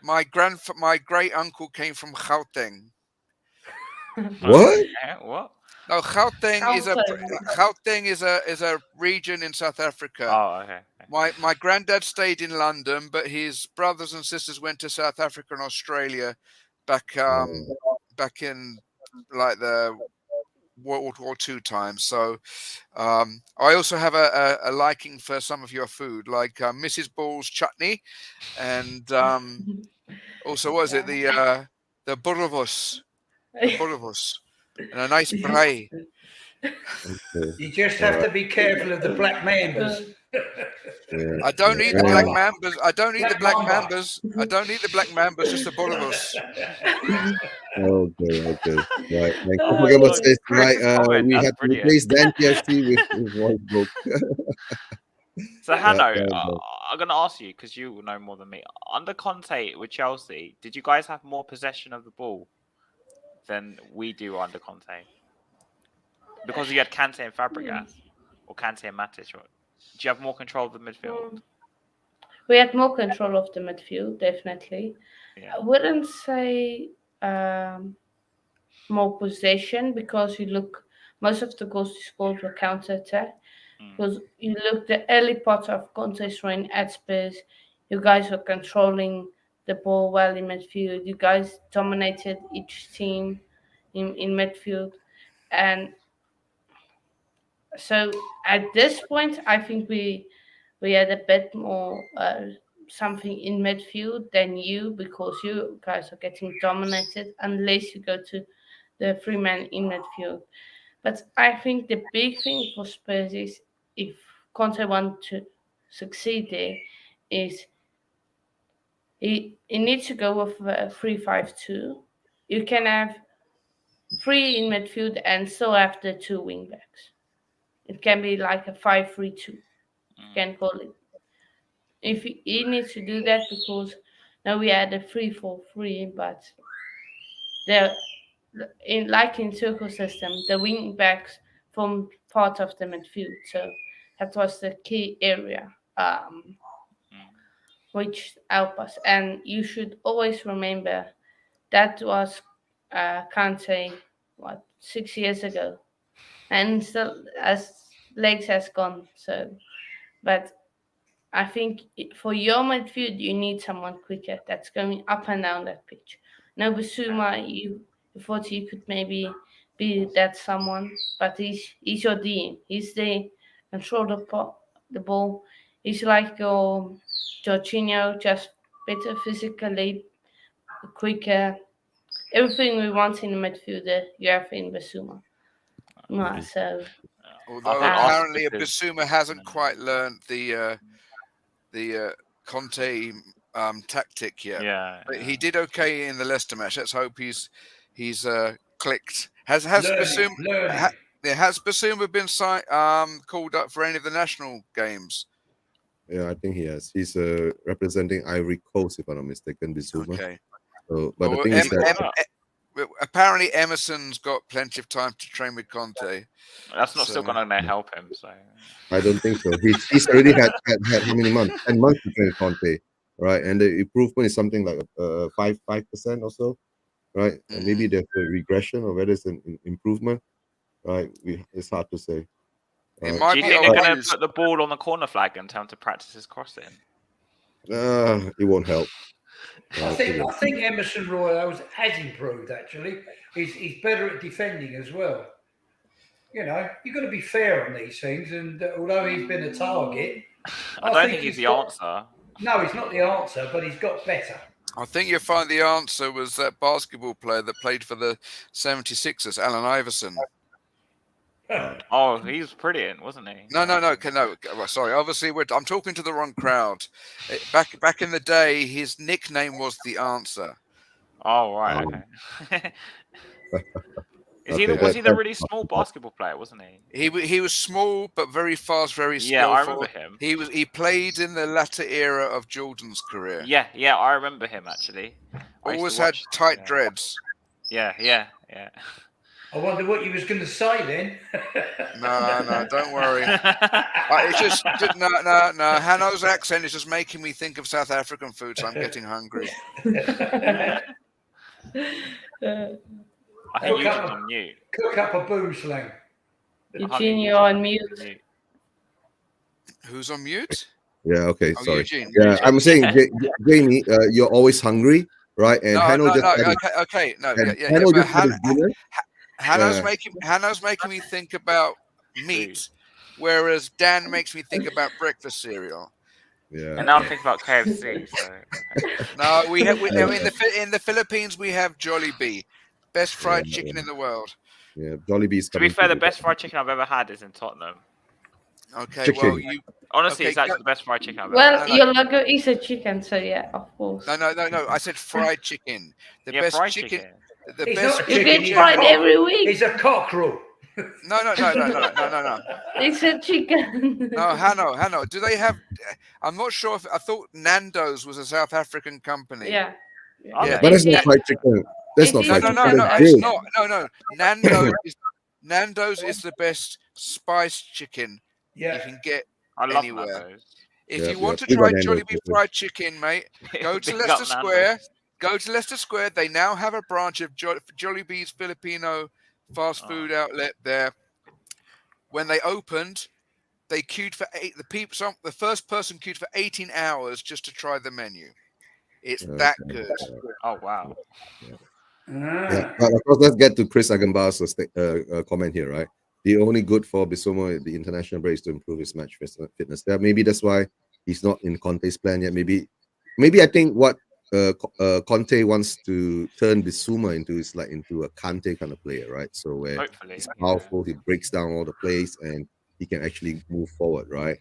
my great uncle came from Gauteng. What? What? No, Gauteng is a region in South Africa. Oh, okay. My granddad stayed in London, but his brothers and sisters went to South Africa and Australia back in like the World War II time. So I also have a liking for some of your food, like Mrs. Ball's chutney, and also the boerewors, and a nice braai. You just have to be careful of the black mambas. I don't eat the black mambas. I don't eat the black mambas. I don't eat the black mambas. Just the boerewors. Okay. Right. Like Pokemon says, right? We had to replace Dan THC with voice book. So Hanno, I'm going to ask you, because you will know more than me. Under Conte with Chelsea, did you guys have more possession of the ball than we do under Conte? Because you had Kante and Fabregas, or Kante and Matic. Do you have more control of the midfield? We had more control of the midfield, definitely. Yeah. I wouldn't say more possession, because you look, most of the goals he scored were counter-attack. Because you look the early part of Conte's reign at Spurs, you guys were controlling the ball well in midfield. You guys dominated each team in midfield, and so at this point, I think we had a bit more something in midfield than you, because you guys are getting dominated unless you go to the 3-man in midfield. But I think the big thing for Spurs is, if Conte wants to succeed there, is he needs to go with a 3-5-2. You can have 3 in midfield and still have the 2 wing backs. It can be like a 5-3-2. You can call it. If he needs to do that, because now we had a 3-4-3, but the in Tuchel system, the wing backs form part of the midfield. So that was the key area, which helped us. And you should always remember that was Kante, 6 years ago, and still as legs has gone. So, but I think for your midfield, you need someone quicker that's going up and down that pitch. Now, Basuma, you thought you could maybe be that someone, but he's your DM. He's the control the ball. He's like your Jorginho, just better physically, quicker. Everything we want in a midfielder, you have in Basuma. So, Although apparently Bissouma hasn't quite learned the Conte tactic yet. Yeah, But he did okay in the Leicester match. Let's hope he's clicked. Has Bissouma been called up for any of the national games? Yeah, I think he has. He's representing Ivory Coast, if I'm not mistaken, Bissouma. Okay. So, but the thing is that apparently Emerson's got plenty of time to train with Conte. That's not still going to help him. So I don't think so. He's already had how many months? 10 months to train Conte, right? And the improvement is something like 5% or so, right? And maybe there's a regression, or whether it's an improvement, right? It's hard to say. Do you think they're going to put the ball on the corner flag and tell him to practice his crossing? It won't help. I think Emerson Royal has improved, actually. He's better at defending as well. You know, you've got to be fair on these things. And although he's been a target, I don't think he's the answer. No, he's not the answer, but he's got better. I think you'll find the answer was that basketball player that played for the 76ers, Allen Iverson. Oh, he was brilliant, wasn't he? No. Sorry, obviously I'm talking to the wrong crowd. Back in the day, his nickname was the Answer. Oh right, okay. Was he the really small basketball player, wasn't he? He was small but very fast, very skillful. Yeah, I remember him. He played in the latter era of Jordan's career. Yeah, I remember him actually. Always had tight dreads. Yeah. I wonder what you was going to say then. No, don't worry. It's just no. Hanno's accent is just making me think of South African food, so I'm getting hungry. I think you're on mute. Cook up a boom slang. Eugene, you're on mute. Who's on mute? Yeah. Okay. Sorry. Eugene. I'm saying, Jamie, you're always hungry, right? And Hanno Hanno's making me think about meat, whereas Dan makes me think about breakfast cereal. Yeah. And now I'm thinking about KFC. So. No, in the Philippines we have Jollibee, best fried chicken in the world. Yeah, Jollibee's. To be fair, the best fried chicken I've ever had is in Tottenham. Okay, chicken. well, honestly, it's actually the best fried chicken I've ever had. Well, your logo is a chicken, so yeah, of course. No. I said fried chicken. The best fried chicken. The It's best not You chicken. get fried every week. It's a cockerel. No. It's a chicken. No, Hanno. Do they have? I'm not sure. I thought Nando's was a South African company. Yeah. Yeah. But that's not fried chicken. That's not fried chicken. No. That's It's grilled. not. No. Nando's is the best spiced chicken you can get I love anywhere. Nando's. If you want to We try got Nando's, Jollibee fried chicken, mate, go to Big Leicester up Square. Go to Leicester Square. They now have a branch of Jollibee's Filipino fast food outlet there. When they opened, they queued for the first person queued for 18 hours just to try the menu. It's Okay. that good. Oh wow. Yeah, but of course, let's get to Chris Agambar's comment here, right? The only good for Bissouma at the international break is to improve his match fitness. Yeah, maybe that's why he's not in Conte's plan yet. Maybe I think what Conte wants to turn Bissouma into is like into a Kante kind of player, right? So where Hopefully. he's powerful, he breaks down all the plays, and he can actually move forward, right?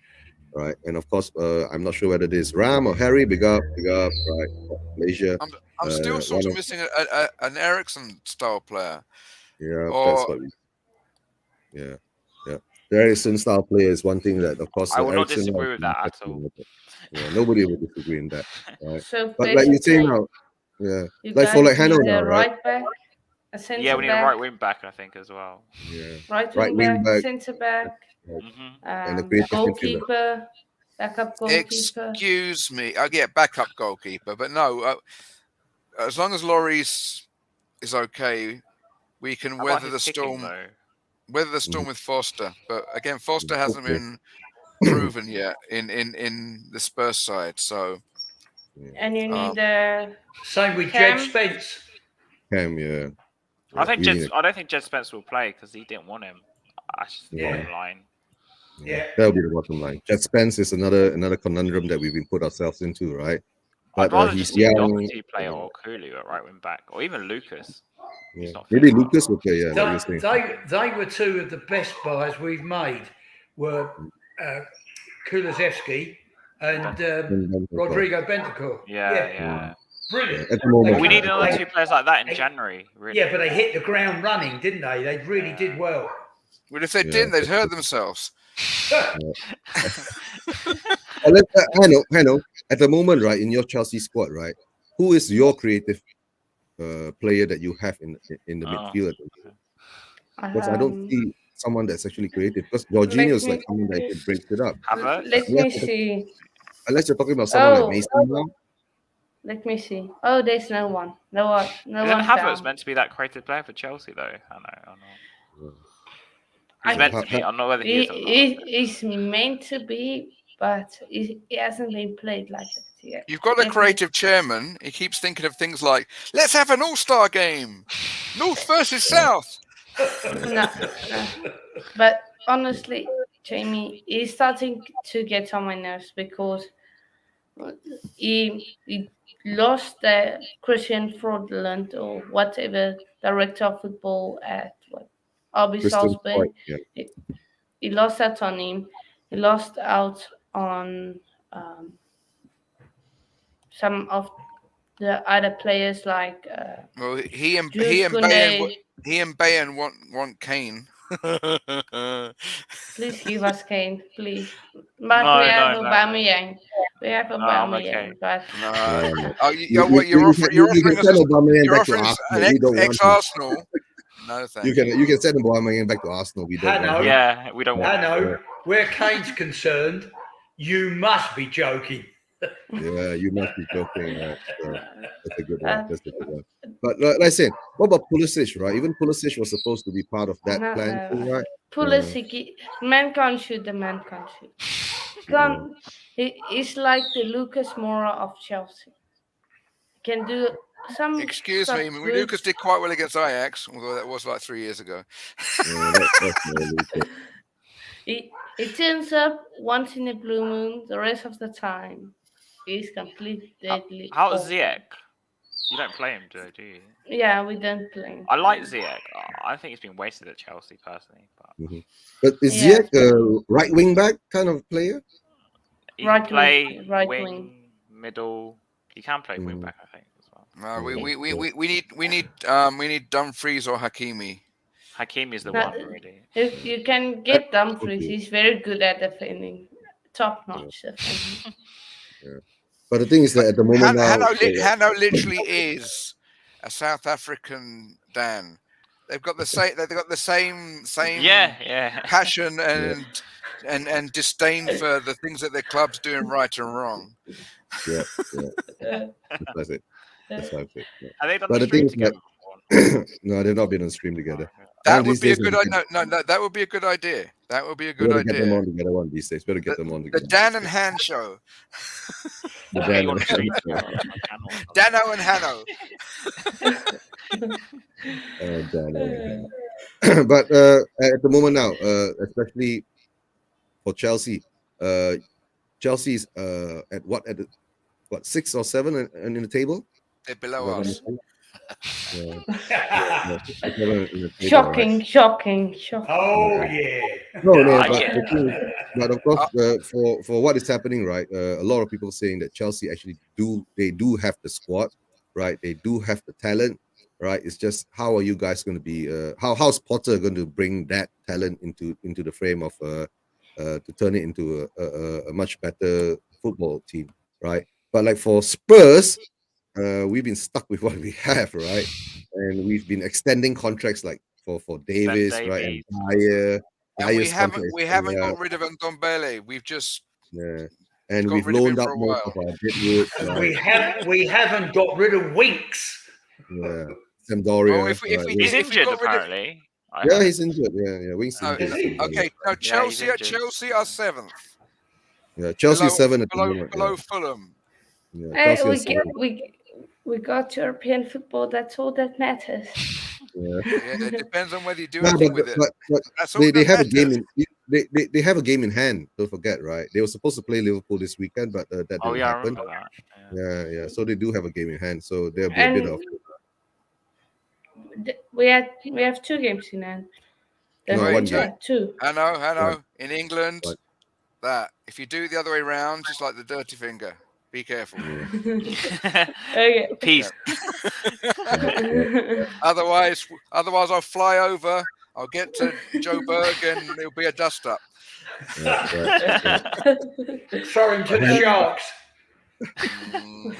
Right, and of course, I'm not sure whether it is Ram or Harry. Big up, right? Malaysia. I'm still sort one of missing an Ericsson style player. Yeah, Or- that's what we. Yeah. The Ericsson style player is one thing that, of course, I will not Eriksen disagree has with been that at testing all. with it. Yeah, nobody will disagree in that. Right? So But like you say basically, now, yeah, you like for guys like Hanno need now, a right? right back, a centre Yeah, we need a back, right wing back, I think, as well. Yeah, right right wing wing back, back. centre back, Hmm And a creative midfielder. goalkeeper, backup goalkeeper. Excuse me. I get backup goalkeeper, but no. As long as Lloris is okay, we can How about weather his the kicking, storm. though? Weather the storm with Foster, but again, Foster hasn't been proven yet in the Spurs side. So And you need a Same with Cam. Jed Spence. Cam, yeah. I think we need I don't think Jed Spence will play because he didn't want him. That's just the Yeah. bottom line. Yeah. That'll be the bottom line. Jet Spence is another conundrum that we've been put ourselves into, right? I'd But rather he's just see young. Doherty play or Cooley at right wing back, or even Lucas. Yeah. not Maybe fit. Lucas will play. Yeah, like you're saying. They were two of the best buys we've made. Were Kulusevski and And Rodrigo Bentancur. Yeah. Brilliant. At the moment, But we They need come- another they- two players like that in they- January. Really. Yeah, but they hit the ground running, didn't they? They really did well. well, if they Yeah. didn't, they'd hurt themselves. I know. At the moment, right, in your Chelsea squad, right, who is your creative player that you have in the midfield? Because I don't see someone that's actually creative. Because Jorginho is like someone that can break it up. Havertz. Let me see. Unless you're talking about someone Oh. like Mason now. Let me see. Oh, there's no one. No one. No Isn't one. Havertz down. meant to be that creative player for Chelsea, though? I know. I- He's meant to be. I don't know whether he is or not. He's meant to be, but he hasn't been played like that yet. You've got a Let me- creative chairman. He keeps thinking of things like, "Let's have an all-star game, North versus South." No. But honestly, Jamie, he's starting to get on my nerves because he lost the Christian Fraudulent or whatever director of football at RB Christian Salzburg. Foyt, yeah. He lost out on him. He lost out on some of the other players like Well, he and Jules Bayern, Koundé. he and Bayern want Kane. Please give us Kane, please. But No, we have no. Aubameyang. We have I'm Aubameyang, okay. but No. Oh, you're offering send Aubameyang you're back to offering us Arsenal. an We don't want him. ex-Arsenal. No, thank you. You can send Aubameyang back to Arsenal. We don't Hello. want him. Yeah, we don't want. I know. Where Kane's concerned, you must be joking. Yeah, you must be joking. Right? So that's a good one. That's a good one. But like I said, what about Pulisic, right? Even Pulisic was supposed to be part of that plan too, right? Pulisic, man can't shoot, the man can't shoot. He's like the Lucas Moura of Chelsea. Can do some. Excuse stuff me, good. Lucas did quite well against Ajax, although that was like 3 years ago. Yeah, that's more Lucas. He turns up once in a blue moon. The rest of the time, he's completely deadly. How's awful. Ziyech? You don't play him, do you? Yeah, we don't play him. I like Ziyech. I think he's been wasted at Chelsea personally, but But is Yeah. Ziyech a right wing back kind of player? he can Right play wing, right wing, wing. middle. He can play wing back, I think, as well. No, we Yeah. need Dumfries or Hakimi. Hakimi is the No, one, really. If you can get Dumfries, he's very good at defending. Top notch defending. But the thing is that at the moment now, Hanno literally is a South African Dan. They've got the same Yeah. passion and disdain for the things that their club's doing right and wrong. yeah, that's it. That's how I feel. Yeah. Have they done But the the thing stream is together before? No, they've not been on stream together. That And would these be a days good we idea. No, that would be a good idea. That would be a good Better get them idea. on together one these days. Better get them on The together. Dan and Han show. The Okay, you Dan want to and say Hanno. Dano and Hanno. Dan and Hanno. But at the moment now, especially for Chelsea, Chelsea's at the, what, 6 or 7 in the table? They're below us. Yeah. Yeah, 6 or 7 in the table, Shocking, right? shocking. Oh yeah. No, I but get the thing is, but of course, for what is happening, right? A lot of people saying that Chelsea actually do have the squad, right? They do have the talent, right? It's just how are you guys going to be? How's Potter going to bring that talent into the frame of to turn it into a much better football team, right? But like for Spurs, we've been stuck with what we have, right? And we've been extending contracts like for Davis, right, and Dyer. And we Dyer's contract is haven't coming got out. rid of Ndombele. We've just Yeah. And got we've rid of him loaned for out a most while. of our deadwood. We haven't got rid of Winks. Yeah. Sampdoria. Well, if we He's if we injured got rid of apparently. yeah, he's injured. Yeah, Wings Oh, injured. is he? Sampdoria. okay, no, Yeah, he's Chelsea injured. are 7th. Yeah, Chelsea Below, 7 at the below, moment. below Fulham. Yeah, Chelsea we, is 7. we got European football. That's all that matters. Yeah. Yeah, it depends on whether you do No, anything with it. but That's all they that have a matters. game in they have a game in hand. Don't forget, right? They were supposed to play Liverpool this weekend, but that didn't Oh yeah, I happen. remember that. Yeah. So they do have a game in hand. So there'll be a bit of We have 2 games in hand. No, Wait, one Yeah, game. 2. I know. Right. In England, Right. that if you do it the other way around, just like the dirty finger, be careful. Okay. Peace. Otherwise, I'll fly over. I'll get to Joe Berg, and it'll be a dust up. Right. Throw him to the Sharks.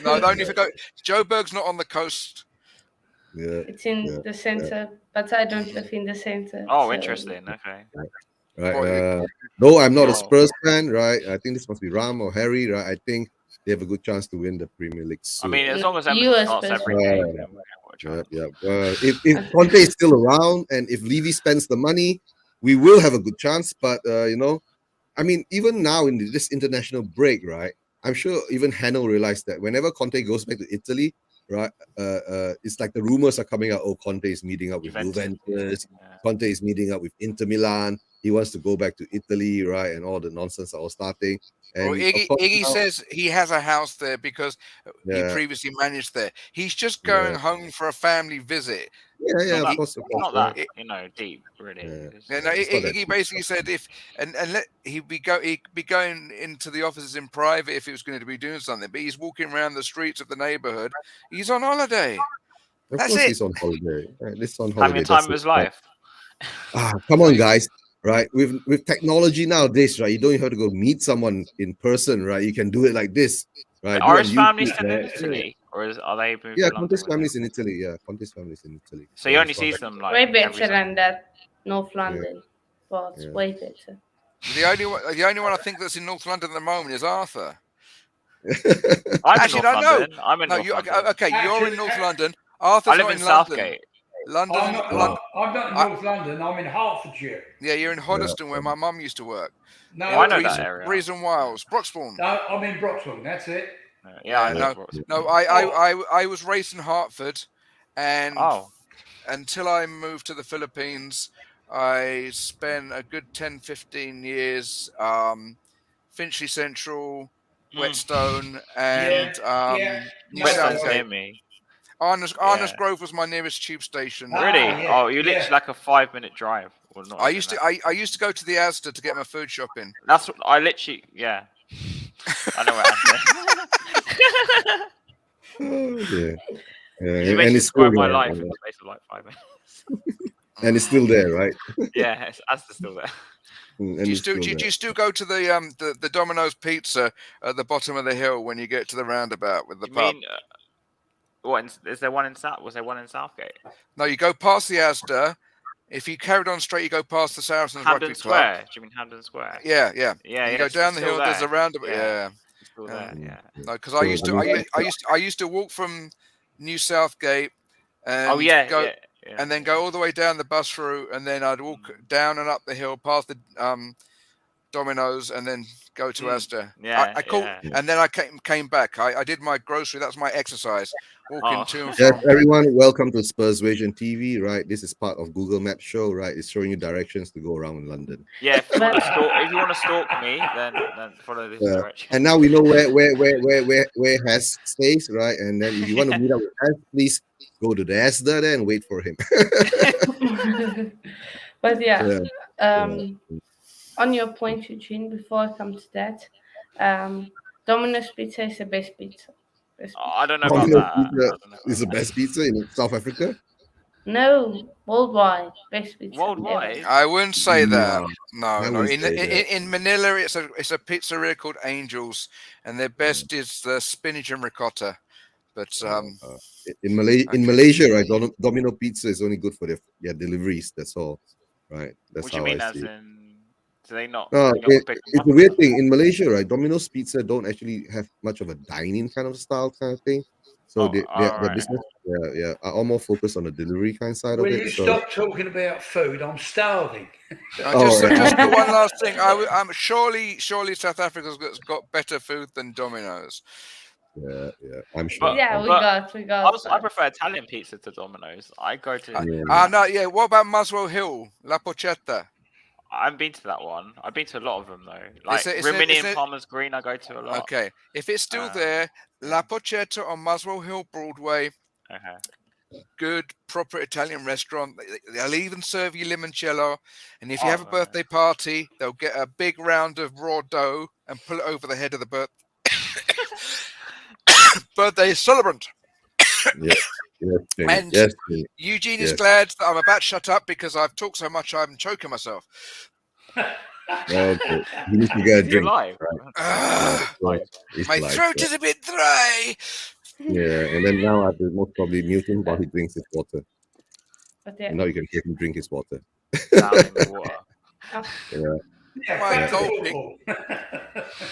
No, only if it go. Joe Berg's not on the coast. Yeah. It's in the center, but I don't live in the center. Oh, so- interesting. Okay. Right. Though I'm not a Oh. Spurs fan, right? I think this must be Ram or Harry, right? I think they have a good chance to win the Premier League I soon. mean, as long as You Emerson as starts every Spurs game, fan. then we'll have a chance. If Conte is still around and if Levy spends the money, we will have a good chance. But I mean, even now in this international break, right? I'm sure even Hanno realized that whenever Conte goes back to Italy, right? It's like the rumors are coming out. Oh, Conte is meeting up with Juventus. Yeah. Conte is meeting up with Inter Milan. He wants to go back to Italy, right? And all the nonsense are all starting. And Well, of course Iggy now- says he has a house there because he Yeah. previously managed there. He's just going home for a family visit. yeah, Not of course. Not right. that deep, really. Yeah. It's- Yeah, no, It's not that Iggy deep. basically said if he'd be going into the offices in private if he was going to be doing something, but he's walking around the streets of the neighborhood. He's on holiday. Of That's course it. he's on holiday. Right? This is on Having holiday. the time That's of it, his right? life. Come on, guys. Right, with technology nowadays, right? You don't even have to go meet someone in person, right? You can do it like this, right? Are Do his on family YouTube, still in right? Italy, or are they moved Yeah, to London? Conte's with him? family's in Italy. Yeah, Conte's family's in Italy. So he only it's not sees like- them like way every better Sunday. than that North London, but Yeah. way better. The only one I think that's in North London at the moment is Arthur. I'm Actually, in no, North no. London. I'm in No, North you London. okay? You're in Actually, North London. Arthur's I live not in in London. Southgate. London, I'm not in North London. I'm in Hertfordshire. Yeah, you're in Hoddesdon, where my mum used to work. No, I know Breeze, that area. Breeze and Wiles, Broxbourne. No, I'm in Broxbourne. That's it. Yeah, I Yeah, know. no, Brooks. No, I was raised in Hartford, and Oh, until I moved to the Philippines, I spent a good 10, 15 years, Finchley Central, Whetstone, and New Whetstone's near Southgate. me. Arnos Yeah. Grove was my nearest tube station. Really? yeah, Oh, you're literally yeah. like a 5-minute drive. Well, not I even used to that. I used to go to the Asda to get my food shopping. That's what I literally. Yeah. I know what I'm Oh, yeah. You And basically it's still described my there. life in the space of like 5 minutes. And it's still there, right? Yeah, Asda's still there. And Do you it's still still there. go to the Domino's Pizza at the bottom of the hill when you get to the roundabout with the You pub? mean what? Is there one in South? Was there one in Southgate? No, you go past the Asda. If you carried on straight, you go past the Saracens Hamden Rugby Square. Club. Do you mean Hamden Square? Yeah. Yeah. You go down the hill. There's a roundabout. Yeah. It's still there. Yeah. No, because I used to walk from New Southgate and Oh yeah. go Yeah. and then go all the way down the bus route, and then I'd walk down and up the hill past the Domino's, and then go to Asda. Yeah, I called, yeah. and then I came back. I did my grocery. That's my exercise. Walking to and Yes, from. everyone, welcome to Spursvasion TV, right? This is part of Google Maps show, right? It's showing you directions to go around in London. Yeah, if you want to stalk me, then follow this direction. And now we know where Has stays, right? And then if you want to meet up with Has, please go to the Asda there and wait for him. But yeah, Yeah. on your point, Eugene, before I come to that, Domino's Pizza is the best pizza. I don't know about Domino's that. Pizza I don't know about is the that. best pizza in South Africa. No, worldwide best pizza. Worldwide? ever. I wouldn't say that. No, I No. wouldn't say that. In Manila, it's a pizzeria called Angels, and their best is the spinach and ricotta. But In Malaysia, right? Domino Pizza is only good for their deliveries. That's all, right? That's What do you how mean, I as see it. in, do they not? No, do they not pick it's them a up? weird thing in Malaysia, right? Domino's Pizza don't actually have much of a dining kind of style kind of thing. So Oh, their alright. business, are all more focused on the delivery kind side Will of you it. So stop talking about food? I'm starving. just yeah. one last thing. I'm surely South Africa's got better food than Domino's. yeah, I'm sure. But- Yeah, we but got. I prefer Italian pizza to Domino's. I go to. Yeah. What about Muswell Hill, La Porchetta? I've been to that one. I've been to a lot of them though. Like it's Rimini a- and Palmer's Green, I go to a lot. Okay, if it's still there, La Porchetta on Muswell Hill, Broadway. Okay. Good, proper Italian restaurant. They'll even serve you limoncello. And if you Oh, have a birthday party, they'll get a big round of raw dough and pull it over the head of the birthday celebrant. Yes, Jamie. And Yes, Jamie. Eugene is Yes. glad that I'm about to shut up because I've talked so much I'm choking myself. Okay. You need to get a You're drink. live. It's My like throat that. is a bit dry. Yeah, and then now I have to most probably mute him while he drinks his water. But yeah, And now you can hear him drink his water. Down in the water. Yeah. My Yeah. gulping.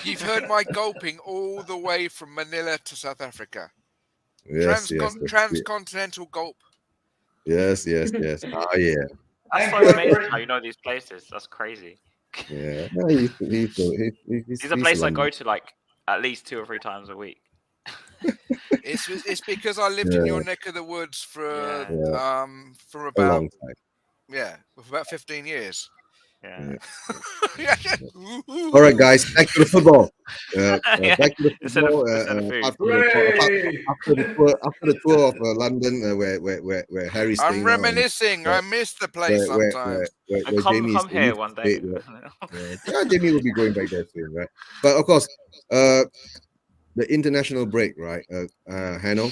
You've heard my gulping all the way from Manila to South Africa. Yes, Transcontinental gulp. yes. Ah, yeah. That's so amazing how you know these places. That's crazy. Yeah. No, he's These are places I go to like at least 2 or 3 times a week. It's because I lived in your neck of the woods for Yeah. for a about long time. for about 15 years. Yeah. All right, guys, back to the football. Back to the Instead of- football. instead of food. After the tour of London, where Harry's I'm staying now, and reminiscing. I miss the place where sometimes. And Jamie come is here one day. Jamie will be going back there soon, right? But of course, the international break, right? Hanno,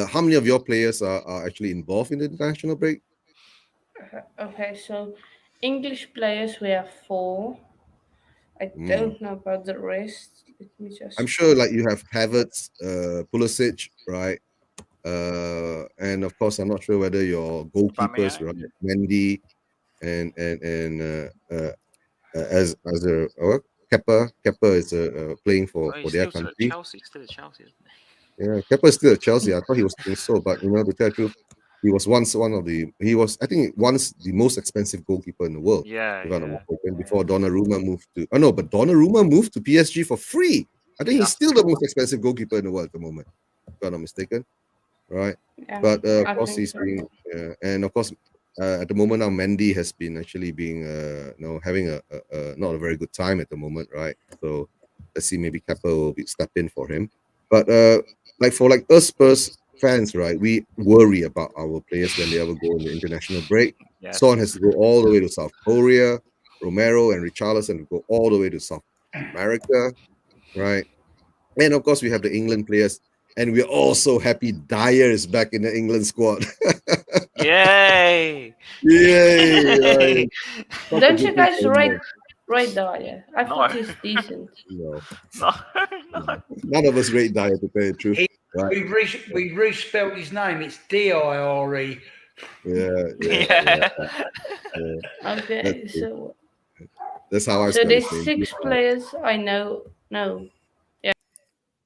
how many of your players are actually involved in the international break? okay. So English players, we have 4. I don't know about the rest. Let me just. I'm sure, like you have Havertz, Pulisic, right? And of course, I'm not sure whether your goalkeepers, Aubameyang. right? Mendy and as a Kepa is playing for their country. Still at Chelsea, isn't Yeah, Kepa is still at Chelsea. I thought he was doing so, but to tell the truth, he was once I think once the most expensive goalkeeper in the world. he? Yeah. If I'm not mistaken, before Donnarumma moved to but Donnarumma moved to PSG for free. I think he's still the most expensive goalkeeper in the world at the moment, if I'm not mistaken. Right. Yeah, But I of course think he's so. being and of course at the moment now Mendy has been actually being having a not a very good time at the moment, right? So let's see, maybe Kepa will step in for him. But for us Spurs fans, right? We worry about our players when they ever go on the international break. Yeah. Son has to go all the way to South Korea. Romero and Richarlison go all the way to South America, right? And of course, we have the England players, and we're all so happy Dyer is back in the England squad. Yay! Yay! Right? Don't you guys rate Dyer? I No. thought he's decent. No, No. none of us rate Dyer, to tell you the truth. Right? We respelled his name. It's Dire. Yeah. Okay, That's so That's how I so spell there's his name. 6 players I know. No,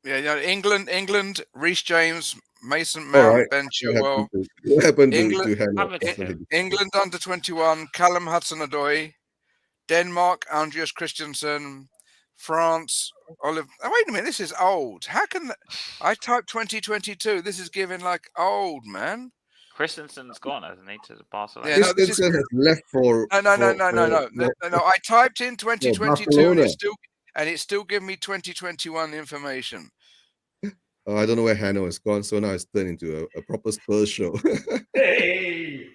Yeah, England, Reece James, Mason All Mount, right. Ben Chilwell. What happened to England- Hannah? Havertz. England under 21, Callum Hudson-Odoi, Denmark, Andreas Christensen. France, Olive. Oh, wait a minute, this is old. How can I type 2022? This is giving like old, man. Christensen's gone, hasn't he, to Barcelona? Yeah, no, this is Christensen has left for no. I typed in 2022 and Barcelona. it's still giving me 2021 information. I don't know where Hanno has gone, so now it's turned into a proper Spurs show. Hey,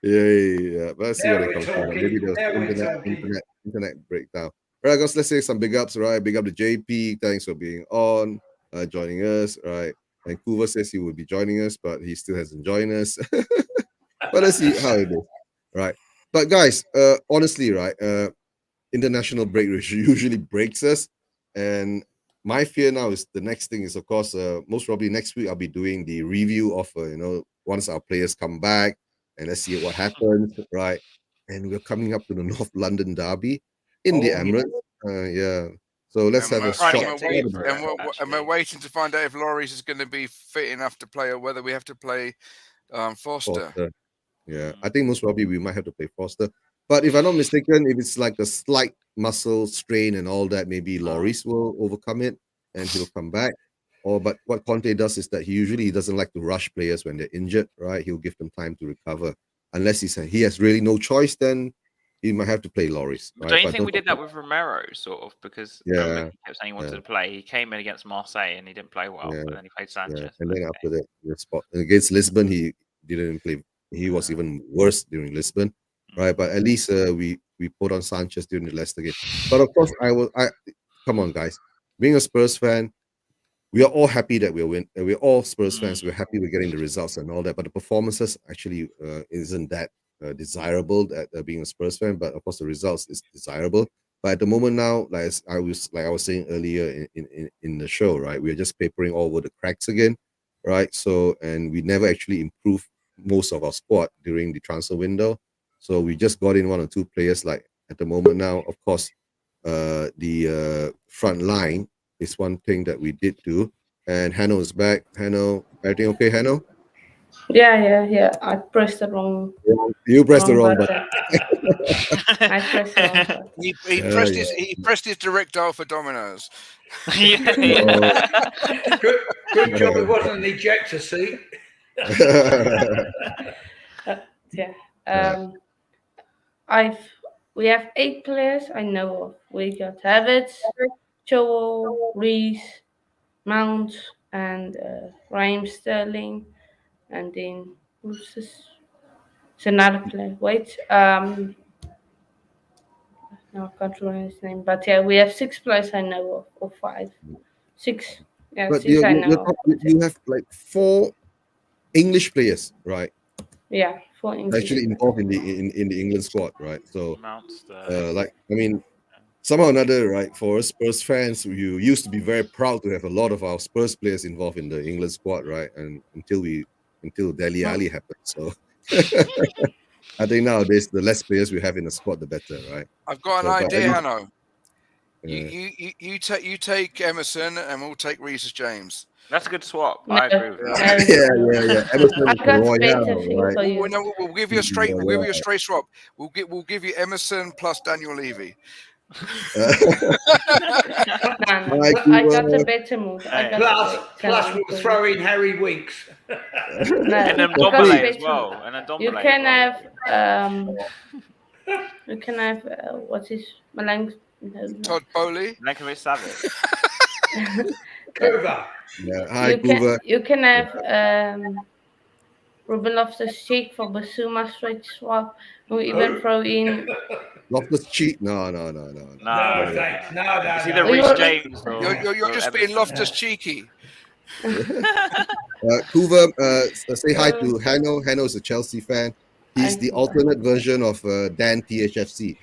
Yeah. But let's see Now what it we're comes from. talking. Maybe there's Now we're talking. internet breakdown. Right, guys, let's say some big ups, right? Big up to JP. Thanks for being on, joining us, right? Vancouver says he will be joining us, but he still hasn't joined us. But let's see how it is, right? But guys, honestly, right, international break usually breaks us, and my fear now is the next thing is, of course, most probably next week I'll be doing the review of, once our players come back, and let's see what happens, right? And we're coming up to the North London derby in the Emirates, yeah. So let's have a shot. And we're waiting to find out if Lloris is going to be fit enough to play, or whether we have to play Foster. Yeah, I think most probably we might have to play Foster. But if I'm not mistaken, if it's like a slight muscle strain and all that, maybe Lloris will overcome it and he'll come back. But what Conte does is that he doesn't like to rush players when they're injured, right? He'll give them time to recover. Unless he has really no choice, then he might have to play Lloris. Right? Don't you think we did that with Romero, sort of? Because Yeah, he kept saying he wanted to play. He came in against Marseille and he didn't play well, but then he played Sanchez. Yeah. And then after that, the spot against Lisbon, he didn't play. He was even worse during Lisbon, right? But at least we put on Sanchez during the Leicester game. But of course, come on, guys. Being a Spurs fan, we are all happy that we're all Spurs fans. We're happy we're getting the results and all that. But the performances actually isn't that desirable that being a Spurs fan. But of course, the results is desirable. But at the moment now, like I was saying earlier in the show, right? We're just papering all over the cracks again, right? So, and we never actually improved most of our squad during the transfer window. So we just got in one or two players. Like at the moment now, of course, the front line is one thing that we did do. And Hanno is back. Hanno, everything okay, Hanno? Yeah. I pressed the wrong. You pressed the wrong button. I pressed the wrong button. He pressed his direct dial for Domino's. Good job. It wasn't an ejector seat. We have 8 players I know of. We got Havertz, Chilwell, Reece, Mount, and Raheem Sterling, and then who's this? It's another player. Wait, no, I can't remember his name. But yeah, we have 6 players I know of, or 5, 6. Yeah, but 6 I know of. You have like 4 English players, right? Yeah, 4 English. Actually involved in the England squad, right? So, Mounts somehow or another, right? For us Spurs fans, you used to be very proud to have a lot of our Spurs players involved in the England squad, right? And until Dele Alli happened. So I think nowadays the less players we have in the squad, the better, right? I've got an idea, Hanno. You take Emerson, and we'll take Reece James. That's a good swap. I agree with that. Yeah. Emerson Royale, right? We'll give you a straight. We'll give you a straight swap. We'll give you Emerson plus Daniel Levy. I got a better move. Plus we'll throw in Harry Winks. And then Dombele as well. And then Dombele. You can have what's his Malang? Todd Bowley. Milinkovic-Savic. Kuva. Yeah. Hi, Kuva. You can have Ruben Loftus-Cheek for Basuma straight swap. We even throw in Loftus-Cheek. No, thanks. No. It's either Reece James or you're just being Loftus-Cheeky. Kuva, say hi to Hanno. Hanno is a Chelsea fan. He's the alternate version of Dan THFC.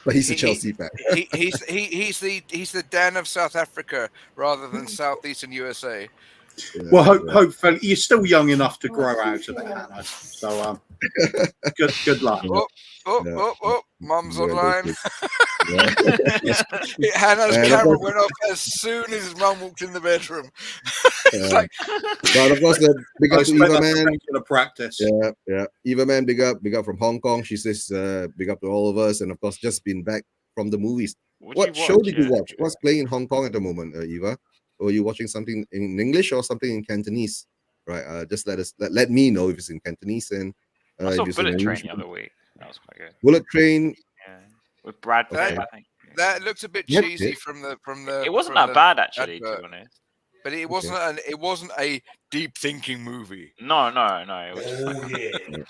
But he's a Chelsea fan. He's the Dan of South Africa rather than Southeastern USA. Well, hopefully you're still young enough to grow out of it, Hannah. So, good luck. Oh, Mum's Yeah, online. Yeah. Hannah's And of camera course- went off as soon as his mum walked in the bedroom. It's Yeah. like, But of course, big I up to expect Eva that's a Man. regular practice. Yeah. Eva Man, big up from Hong Kong. She says, big up to all of us, and of course, just been back from the movies. What show did you watch? What's playing in Hong Kong at the moment, Eva? Or are you watching something in English or something in Cantonese? Right. Just let me know if it's in Cantonese and I saw if it's in Bullet Train English. the other week. That was quite good. Bullet Train. Yeah, with Brad Pitt, Okay. I think. that looked a bit Yeah, cheesy it- from the. It wasn't from that the bad actually, to advert. be honest. But it wasn't a deep thinking movie. No. It was just like,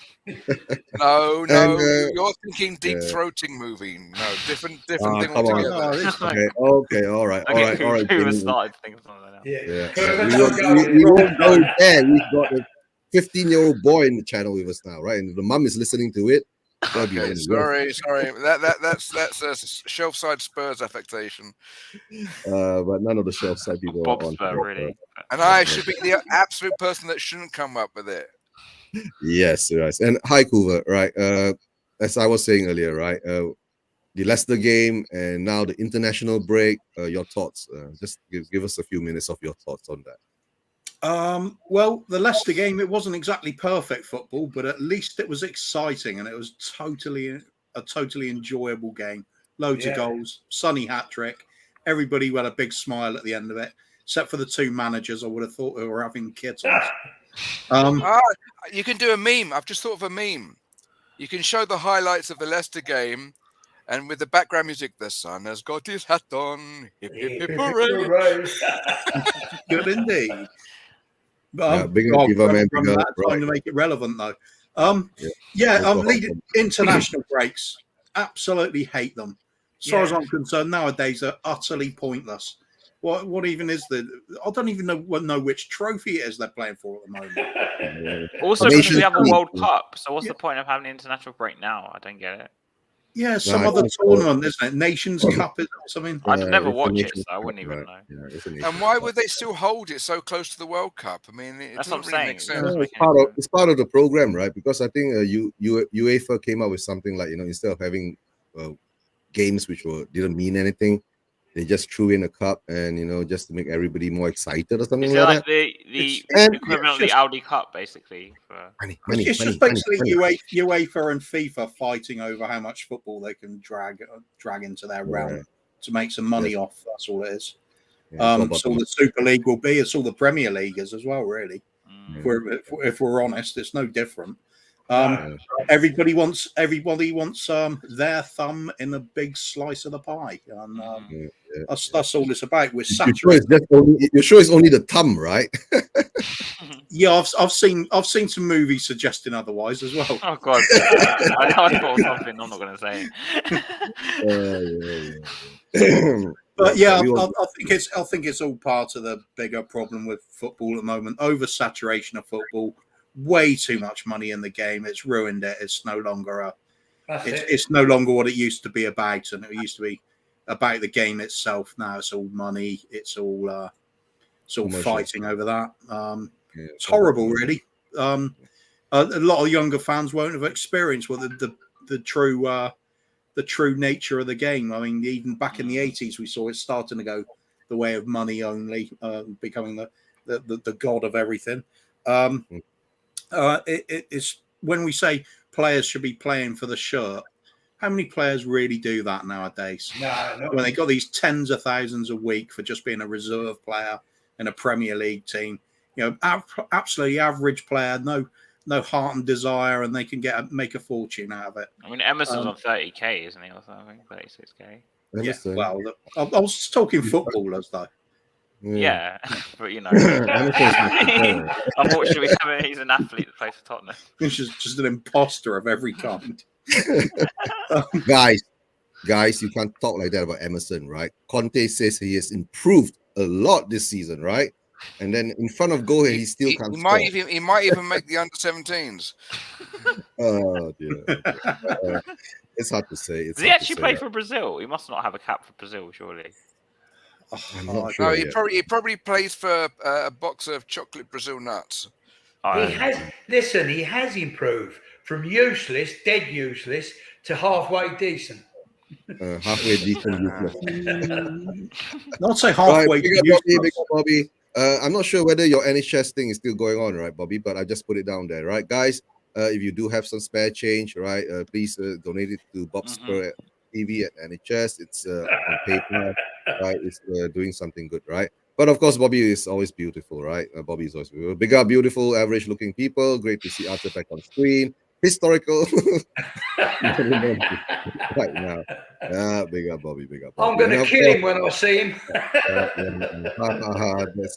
Oh yeah. No, And, you're thinking deep yeah. thing movie. No, different Ah, thing come on. altogether. No, it's not. Okay. All right. who Jamie. started to think of something like that? Yeah. Yeah. We won't go there. We've got a 15-year-old boy in the channel with us now, right? And the mum is listening to it. That'd be Okay, really sorry. That's a shelf side Spurs affectation, rough. But none of the shelf side people Bob are on. Spur, really. and I should be the absolute person that shouldn't come up with it. Yes. And hi, Coover, right? As I was saying earlier, right? The Leicester game and now the international break. Your thoughts? Just give us a few minutes of your thoughts on that. Well, the Leicester game, it wasn't exactly perfect football, but at least it was exciting and it was a totally enjoyable game. Loads of goals, Sonny hat trick. Everybody had a big smile at the end of it, except for the two managers. I would have thought who were having kittens. You can do a meme. I've just thought of a meme. You can show the highlights of the Leicester game, and with the background music, the sun has got his hat on. Hip, hip, hip, hooray. Good indeed. Big up, Eva, man. From Big that up, time right. to make it relevant, though. Yeah. Leading international breaks. Absolutely hate them. As far as I'm concerned, nowadays are utterly pointless. What even is I don't even know which trophy it is they're playing for at the moment. Also, because Nations we have a League. World Cup, so what's the point of having an international break now? I don't get it. Yeah, some No, other it's- tournament, isn't it? Nations Cup is or something. I'd never it's a watch it, Nations so I Cup, wouldn't even right. know. Yeah, it's a Nations And why Cup. would they still hold it so close to the World Cup? I mean, it That's doesn't what I'm really make saying. sense. Yeah. It's part of the program, right? Because I think UEFA came up with something like, instead of having games which didn't mean anything, they just threw in a cup and just to make everybody more excited or something Is it like like that. the And- equivalent of the Audi Cup, basically? It's just basically UEFA and FIFA fighting over how much football they can drag into their realm to make some money off. That's all it is. It's all the Super League will be. It's all the Premier League is as well, really. If we're honest, it's no different. Everybody wants their thumb in a big slice of the pie, and that's all it's about. We're saturated. You're sure it's only the thumb, right? Yeah, I've seen some movies suggesting otherwise as well. Oh God! I know I thought of something. I'm not going to say. But yeah, I think it's all part of the bigger problem with football at the moment. Oversaturation of football, way too much money in the game. It's ruined it. It's no longer it's no longer what it used to be about, and it used to be about the game itself. Now it's all money. It's all fighting over that. It's horrible, really. A lot of younger fans won't have experienced what the true nature of the game. I mean, even back in the 80s, we saw it starting to go the way of money only, becoming the god of everything. It's when we say players should be playing for the shirt. How many players really do that nowadays? No. When they got these tens of thousands a week for just being a reserve player in a Premier League team, absolutely average player, no heart and desire, and they can make a fortune out of it. I mean, Emerson's on 30k, isn't he, or something? 36k. Yeah, well, I was talking footballers though. Yeah, but unfortunately, he's an athlete that plays for Tottenham. He's just an imposter of every kind. Guys, you can't talk like that about Emerson, right? Conte says he has improved a lot this season, right? And then in front of goal, he still can't score. He might even make the under-17s. Oh dear. It's hard to say. Does he actually play for Brazil? He must not have a cap for Brazil, surely. I'm not No, sure. he yet. probably plays for a box of chocolate Brazil nuts. He has improved from useless, dead useless, to halfway decent. Halfway decent useless. I'd say Right, halfway big up useless. Bobby, big up Bobby. I'm not sure whether your NHS thing is still going on, right, Bobby? But I just put it down there, right, guys. If you do have some spare change, right, please donate it to Bob Spur TV at NHS. It's on paper, right? It's doing something good, right? But of course, Bobby is always beautiful, right? Bobby is always beautiful. Big up, beautiful, average-looking people. Great to see Arthur back on screen. Historical. Right now. Big up, Bobby. Big up, Bobby. I'm going to kill him when I see him. That's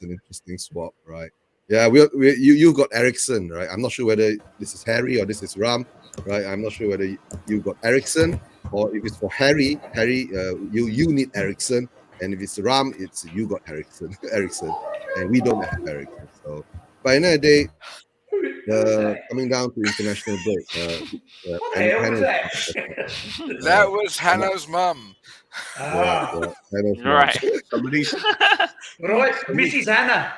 an interesting swap, right? Yeah, you've got Ericsson, right? I'm not sure whether this is Harry or this is Ram, right? I'm not sure whether you got Ericsson or if it's for Harry. You need Ericsson, and if it's Ram, it's you got Ericsson, and we don't have Ericsson. So by another day, coming down to international break. What the hell was that? That was Hannah's mum. Right. Somebody's. Right, Mrs. Hannah.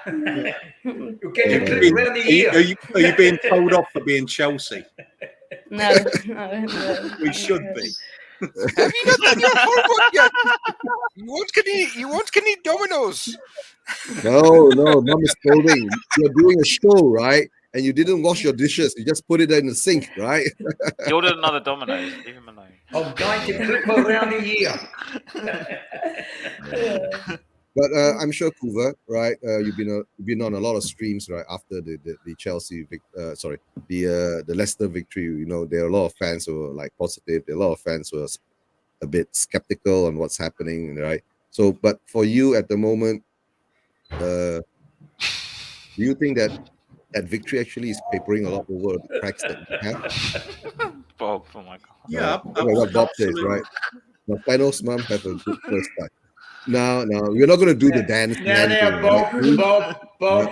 You'll get your clip around the ear. Are you being told off for being Chelsea? No. We should be. Have you not done your homework yet? You won't eat Domino's. No, Mom is scolding. You're doing a show, right? And you didn't wash your dishes. You just put it in the sink, right? He ordered another Domino's. Leave him alone. I'm going to clip around the ear. But I'm sure Coover, right? You've been on a lot of streams, right? After the Chelsea, the Leicester victory. You know, there are a lot of fans who are like positive. There are a lot of fans who are a bit skeptical on what's happening, right? So, but for you at the moment, do you think that victory actually is papering a lot over the cracks that you have? Bob, oh my god. Yeah, what Bob says, right? Now, Thanos' mom have a good first touch. No, we're not going to do the dance. Now, Bob.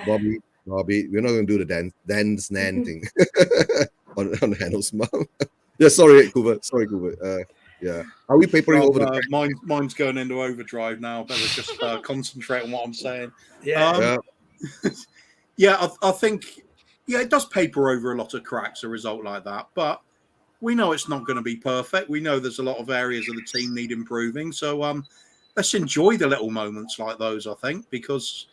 Bobby, we're not going to do the dance nan thing on Thanos' mom. Yeah, sorry, Coover. Yeah, are we papering over the? Mine's going into overdrive now. Better just concentrate on what I'm saying. Yeah. Yeah, I think it does paper over a lot of cracks, a result like that. But we know it's not going to be perfect. We know there's a lot of areas of the team need improving. So let's enjoy the little moments like those, I think, because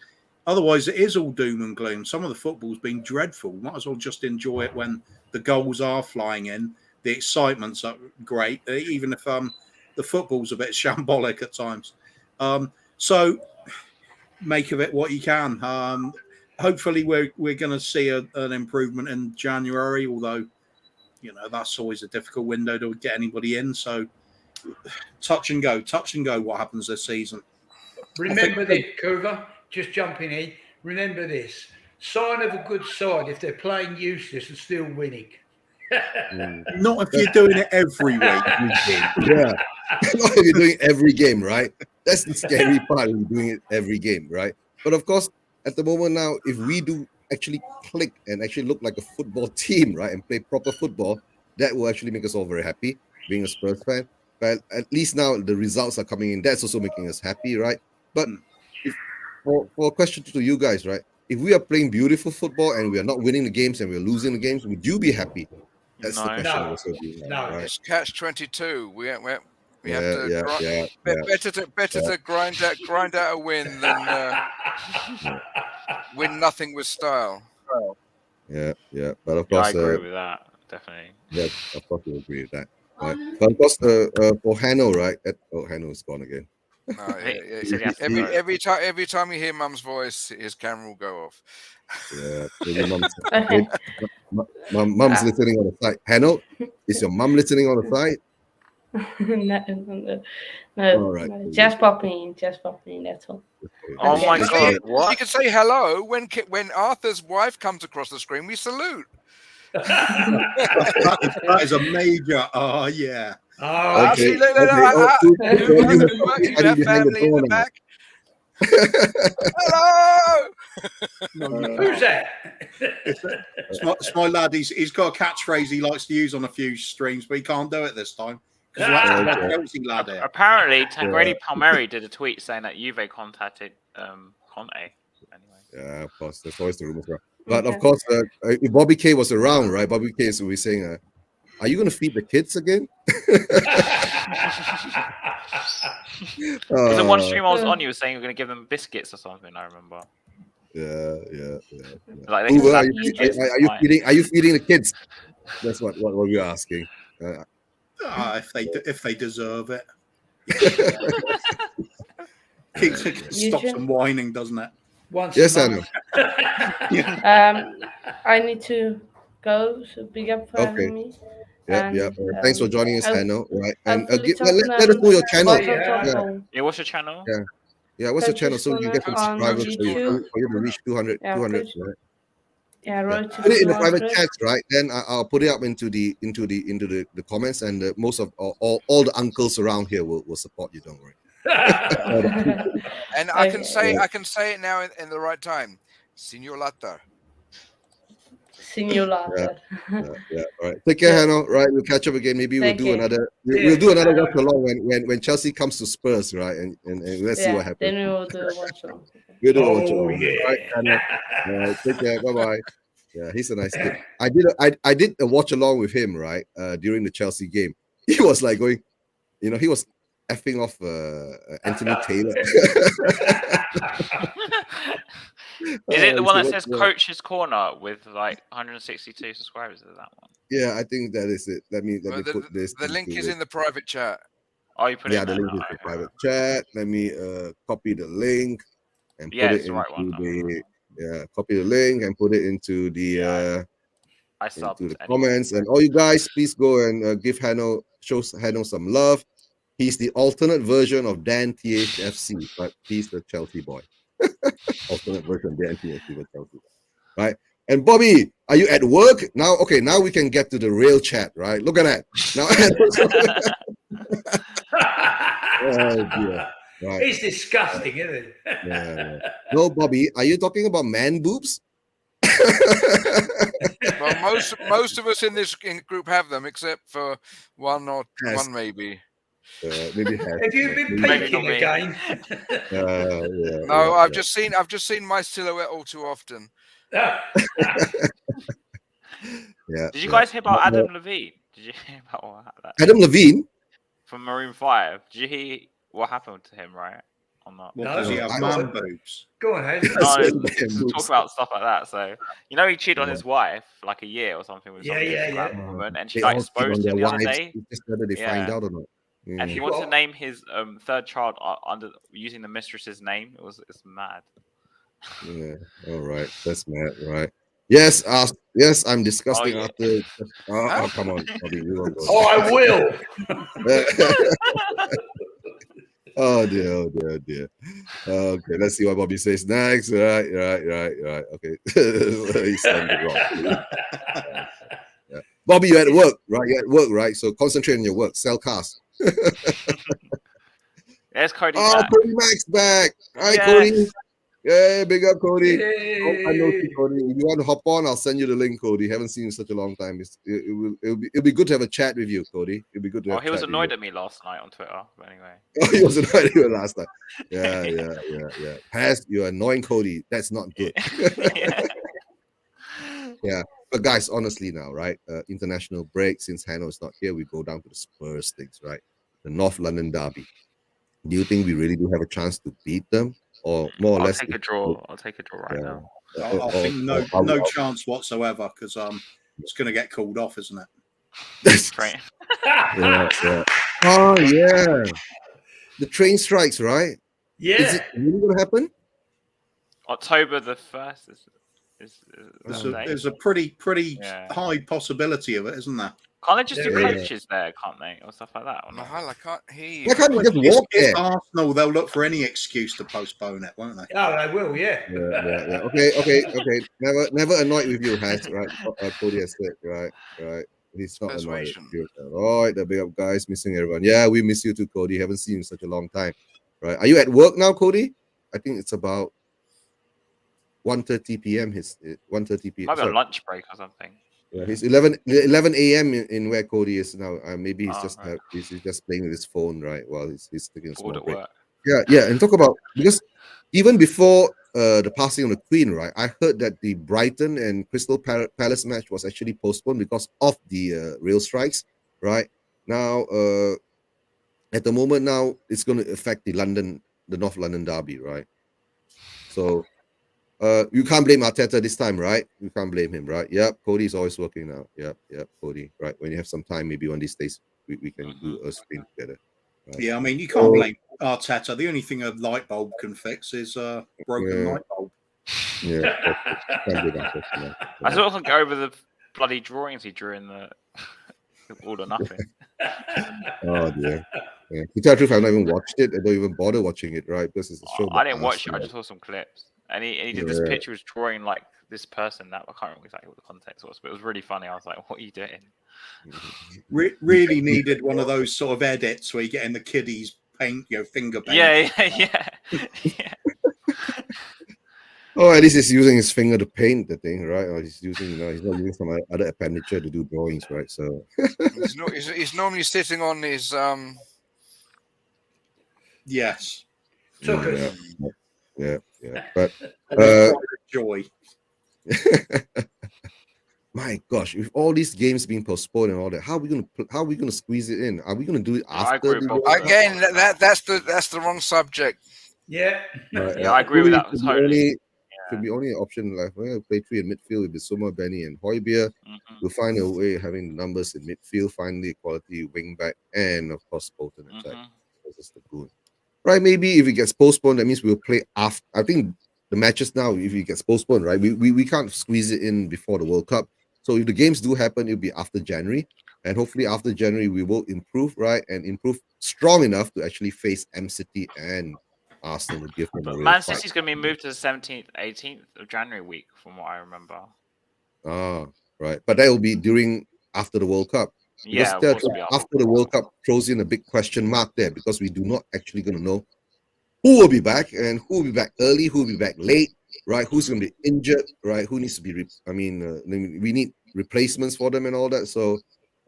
otherwise it is all doom and gloom. Some of the football's been dreadful. Might as well just enjoy it when the goals are flying in. The excitement's great, even if the football's a bit shambolic at times. So make of it what you can. Hopefully we're going to see an improvement in January, although, that's always a difficult window to get anybody in. So touch and go what happens this season. Remember this, Coover, just jumping in. Remember this. Sign of a good side if they're playing useless and still winning. Not if you're doing it every week. Yeah. Not if you're doing it every game, right? That's the scary part when you're doing it every game, right? But of course, at the moment now, if we do actually click and actually look like a football team, right, and play proper football, that will actually make us all very happy, being a Spurs fan. But at least now the results are coming in. That's also making us happy, right? But for a question to you guys, right? If we are playing beautiful football and we are not winning the games and we're losing the games, would you be happy? That's the question. Also being, right? It's catch-22. We have to better to grind out a win than win nothing with style. Yeah. But of course, I agree with that. Definitely. Yeah, of course, we agree with that. Right. But of course, for Hanno, right? Hanno is gone again. No, every time you hear Mum's voice, his camera will go off. Yeah, Mum's listening on the side. Hanno, is your mum listening on the side? No. All right. Just popping in. That's all. Oh my god! What? You can say hello when Arthur's wife comes across the screen. We salute. that is a major. Oh yeah. Oh, okay. You have family in the back. Hello. Who's that? It's my lad. He's got a catchphrase he likes to use on a few streams, but he can't do it this time. Because that's the Chelsea lad here. Apparently, Tangredi Palmieri did a tweet saying that Juve contacted Conte. Anyway. Yeah, of course. There's always the rumors around. But of course, if Bobby K was around, right? Bobby K is we saying, "Are you going to feed the kids again?" Because in one stream I was on, you were saying you were going to give them biscuits or something. I remember. Yeah. Like Uber, are you feeding the kids? That's what we're asking. If they deserve it. Stops them whining, doesn't it? Yes, I know. I need to go. So big up for having me. Yeah. Thanks for joining us, Hanno. Right, and let us Talk know your channel. Yeah, what's your channel? Yeah, what's your channel so you get subscribers for you to reach 200. Yeah, 200 right? Road to Put it in the private 200. chats, right? Then I'll put it up into the comments, and most of all the uncles around here will support you. Don't worry. And I can say it now in the right time. Signor Latta. Signor Latta. Yeah. All right. Take care, Hanno. Right. We'll catch up again. Maybe we'll do another watch along when Chelsea comes to Spurs, right? And let's see what happens. Then we will do a watch along. Good watch Oh, along. yeah. All right, Hanno. All right. Take care. Bye. Yeah, he's a nice kid. I did a watch along with him, right? During the Chelsea game. He was like going, he was effing off Anthony Taylor. Is it the one that says Coach's Corner with like 162 subscribers? Is that one? Yeah, I think that is it. Let me put this. The link is in the private chat. Oh, you put it in the link is in the private chat. Let me copy the link and put it into copy the link and put it into the comments. And all you guys, please go and give show Hanno some love. He's the alternate version of Dan THFC, but he's the Chelsea boy. Alternate version of Dan THFC, but Chelsea, right? And Bobby, are you at work now? Okay, now we can get to the real chat, right? Look at that. Now, oh dear. Right. It's disgusting, isn't it? Yeah. No, Bobby, are you talking about man boobs? Well, most of us in this group have them, except for one maybe. Maybe have you been peeking again? No, I've just seen my silhouette all too often. Yeah. Did you guys hear about Adam Levine? Did you hear about that? Adam Levine from Maroon 5. Did you hear what happened to him, right? On that? No, does he have man boobs? Go on, Hayes. Talk about stuff like that. So he cheated on his wife for like a year or something with some woman, and she like exposed him the other day. Just whether they find out or not. And he wants to name his third child under using the mistress's name. It's mad. Yeah. All right. That's mad. Right. Yes. Yes. I'm disgusting after. Oh, come on, Bobby. I will. Oh dear. Okay. Let's see what Bobby says next. Right. Okay. He's wrong. Yeah. Bobby, you're at work, right? You're at work, right? So concentrate on your work. Sell cars. There's Cody. Cody Max back. Hi, Cody. Yeah, big up, Cody. I know you, Cody. If you want to hop on, I'll send you the link, Cody. Haven't seen you in such a long time. It'll be good to have a chat with you, Cody. It'll be good to have he was annoyed at me last night on Twitter, but anyway. Oh, he was annoyed at you last night. Yeah. Past, you're annoying Cody. That's not good. Yeah. But guys, honestly now, right? International break. Since Hanno is not here, we go down to the Spurs things, right? The North London derby. Do you think we really do have a chance to beat them? Or more or less, I'll take a draw right now. I think no chance whatsoever, because it's going to get called off, isn't it? That's right. Yeah. Oh yeah, the train strikes, right? Yeah. Is it really going to happen? October the 1st There's a pretty high possibility of it, isn't there? Can't they just do coaches there, can't they? Or stuff like that? Or not? Mahal, I can't hear you. Why can't we just walk there? Arsenal, they'll look for any excuse to postpone it, won't they? Oh, they will, yeah. Okay. Never annoyed with you, Has, right? Cody has said, right. He's not annoyed with you. All right, the big up guys, missing everyone. Yeah, we miss you too, Cody. Haven't seen you in such a long time. Right. Are you at work now, Cody? I think it's about 1:30 p.m. 1:30 p.m. Maybe a lunch break or something. Yeah, he's 11 a.m. in where Cody is now. Maybe he's Oh, just right. he's just playing with his phone, right? While he's taking a Bored small at break. work. Yeah. And talk about, because even before the passing of the Queen, right? I heard that the Brighton and Crystal Palace match was actually postponed because of the rail strikes, right? Now, at the moment now, it's going to affect the North London derby, right? So you can't blame Arteta this time, right? You can't blame him, right? Yep, Cody's always working now. Yep, Cody, right? When you have some time, maybe one of these days we can do a stream together. Right? Yeah, I mean, you can't blame Arteta. The only thing a light bulb can fix is a broken light bulb. Yeah. Can't blame Arteta, no. I still can't get over the bloody drawings he drew in the All or Nothing. Oh dear. Yeah. To tell the truth, I've not even watched it. I don't even bother watching it, right? Because it's a show. I didn't watch it. I just saw some clips, and he did this Yeah. picture was drawing like this person. That I can't remember exactly what the context was, but it was really funny. I was like, "What are you doing?" Really needed one of those sort of edits where you get in the kiddies paint, finger paint. Yeah. Oh, at least he's using his finger to paint the thing, right? Or he's using, he's not using some other appendage to do drawings, right? So He's normally sitting on his Yes. yeah. But joy. my gosh, with all these games being postponed and all that, how are we gonna squeeze it in? Are we gonna do it I after? agree, Bob. again. That's the wrong subject. Yeah. Right, Yeah, I agree with that totally. Should be only an option like we're gonna play three in midfield with Bissouma, Benny, and Højbjerg. We'll find a way of having the numbers in midfield, finally quality wing back, and of course Bolton attack. This is the goal. Right, maybe if it gets postponed, that means we'll play after. I think the matches now, if it gets postponed, right, we can't squeeze it in before the World Cup. So if the games do happen, it'll be after January, and hopefully after January we will improve, right, and improve strong enough to actually face City and Arsenal to give them a real Man fight. City's going to be moved to the 17th, 18th of January week, from what I remember. Ah, right, but that will be after the World Cup. Yeah, Because after the World Cup throws in a big question mark there, because we do not actually going to know who will be back and who will be back early, who will be back late, right? Who's going to be injured, right? Who needs to be? We need replacements for them and all that. So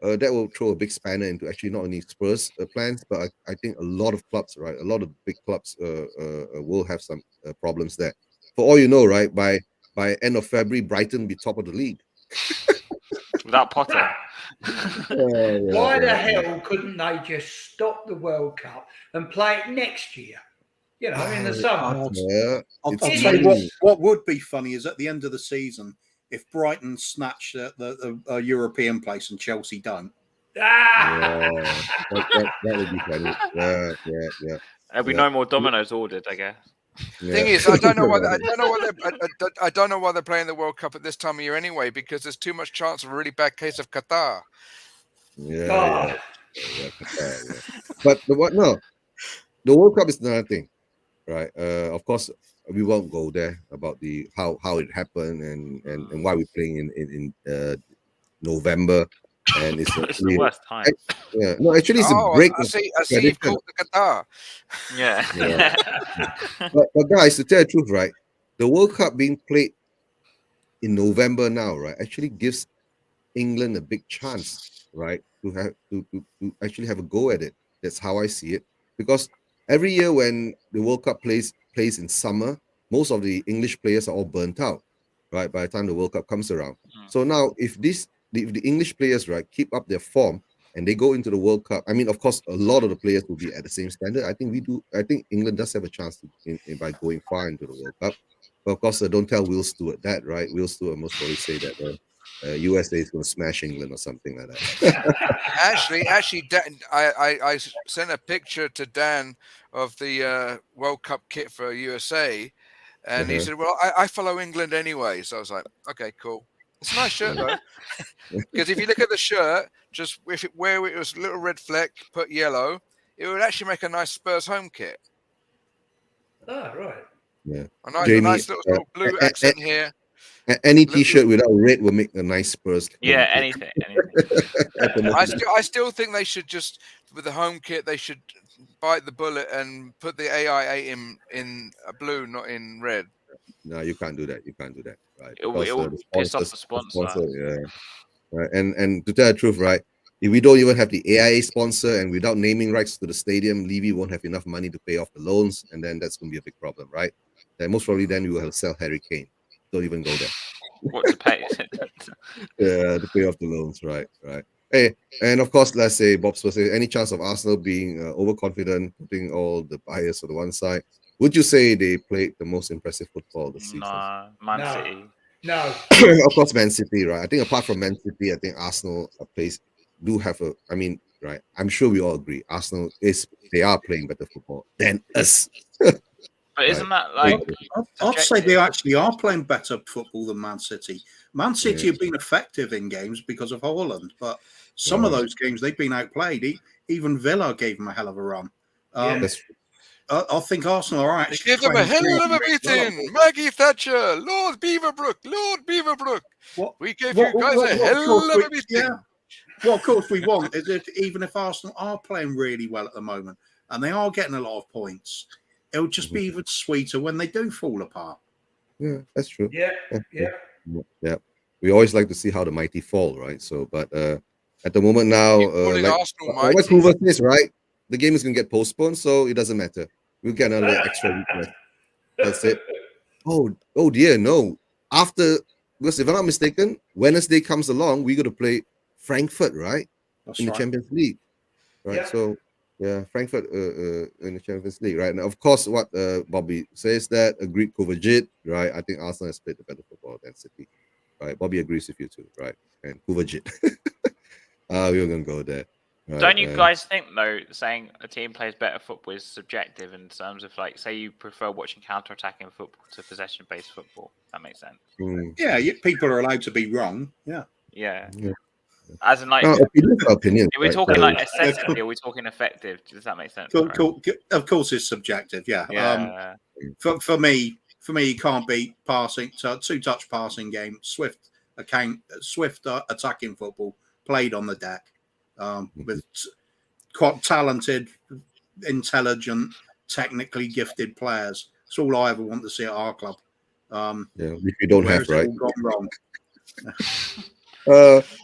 that will throw a big spanner into actually not only Spurs plans, but I think a lot of clubs, right? A lot of big clubs will have some problems there. For all you know, right? By end of February, Brighton will be top of the league. Without Potter. Why the hell couldn't they just stop the World Cup and play it next year? In the summer. Yeah, I'll tell you what would be funny is at the end of the season, if Brighton snatch the European place and Chelsea don't. That would be funny. Yeah. There'll be no more dominoes ordered, I guess. Yeah. Thing is, I don't know why they're playing the World Cup at this time of year anyway, because there's too much chance of a really bad case of Qatar. Yeah. But the World Cup is another thing, right? Of course, we won't go there about the how it happened and why we're playing in November, and it's the worst time. Actually, it's a break. I see you've called the Qatar. Yeah. But guys, to tell the truth, right? The World Cup being played in November now, right, actually gives England a big chance, right, to actually have a go at it. That's how I see it. Because every year when the World Cup plays in summer, most of the English players are all burnt out, right, by the time the World Cup comes around. So now, if the English players, right, keep up their form and they go into the World Cup, I mean, of course, a lot of the players will be at the same standard. I think England does have a chance by going far into the World Cup. But of course, don't tell Will Stewart that, right? Will Stewart most probably say that USA is going to smash England or something like that. Actually, Dan, I sent a picture to Dan of the World Cup kit for USA, and he said, "Well, I follow England anyway." So I was like, "Okay, cool. It's a nice shirt though." Because if you look at the shirt, just where it was a little red fleck, put yellow, it would actually make a nice Spurs home kit. Oh, right. Yeah. A nice little blue accent here. Any T-shirt without red will make a nice Spurs. Yeah, anything. I still think they should just, with the home kit, they should bite the bullet and put the AI8 in blue, not in red. No, you can't do that. Right? It will piss off the sponsor. right? And to tell the truth, right, if we don't even have the AIA sponsor and without naming rights to the stadium, Levy won't have enough money to pay off the loans, and then that's going to be a big problem, right? Then most probably then we will have to sell Harry Kane. Don't even go there. What to pay? To pay off the loans, right? Hey, and of course, let's say Bob Spurs say any chance of Arsenal being overconfident, putting all the bias on the one side. Would you say they played the most impressive football this season? Nah, Man No. City. No. Of course, Man City, right? I think apart from Man City, I think Arsenal do have a. I mean, right? I'm sure we all agree. Arsenal they are playing better football than us. But isn't that like? I'd say they actually are playing better football than Man City. Man City have been effective in games because of Haaland, but some of those games they've been outplayed. Even Villa gave them a hell of a run. That's I think Arsenal are They actually gave them a hell playing of a really well. beating. Maggie Thatcher, Lord Beaverbrook. What- We gave what- you guys what- a what hell course of we- a beating. Yeah. Well, of course we want is even if Arsenal are playing really well at the moment and they are getting a lot of points, it'll just be even sweeter when they do fall apart. yeah, that's true. Yeah. Yeah. We always like to see how the mighty fall, right? So, but at the moment now, Keep calling like Arsenal what mighty. Hoover says, right? The game is gonna get postponed, so it doesn't matter. We'll get another extra week rest. That's it. Oh dear, no. Because if I'm not mistaken, Wednesday comes along, we're gonna play Frankfurt, right? That's In the right. Champions League. Right. Yeah. So yeah, Frankfurt in the Champions League, right? Now, of course, what Bobby says that agreed Kovacic, right? I think Arsenal has played the better football than City. Right. Bobby agrees with you too, right? And Kovacic. We were gonna go there. Right? Don't you guys think though, saying a team plays better football is subjective in terms of like, say you prefer watching counter-attacking football to possession-based football? That makes sense. Yeah, people are allowed to be wrong. Yeah. Yeah. Yeah. As in like, opinion. are we talking like aesthetically? Or are we talking effective? Does that make sense? Sorry. Of course, it's subjective. Yeah. Yeah. For me, you can't beat passing, two-touch passing game, swift attacking football played on the deck with quite talented, intelligent, technically gifted players. That's all I ever want to see at our club. Which we don't have, Where's it right? all gone wrong?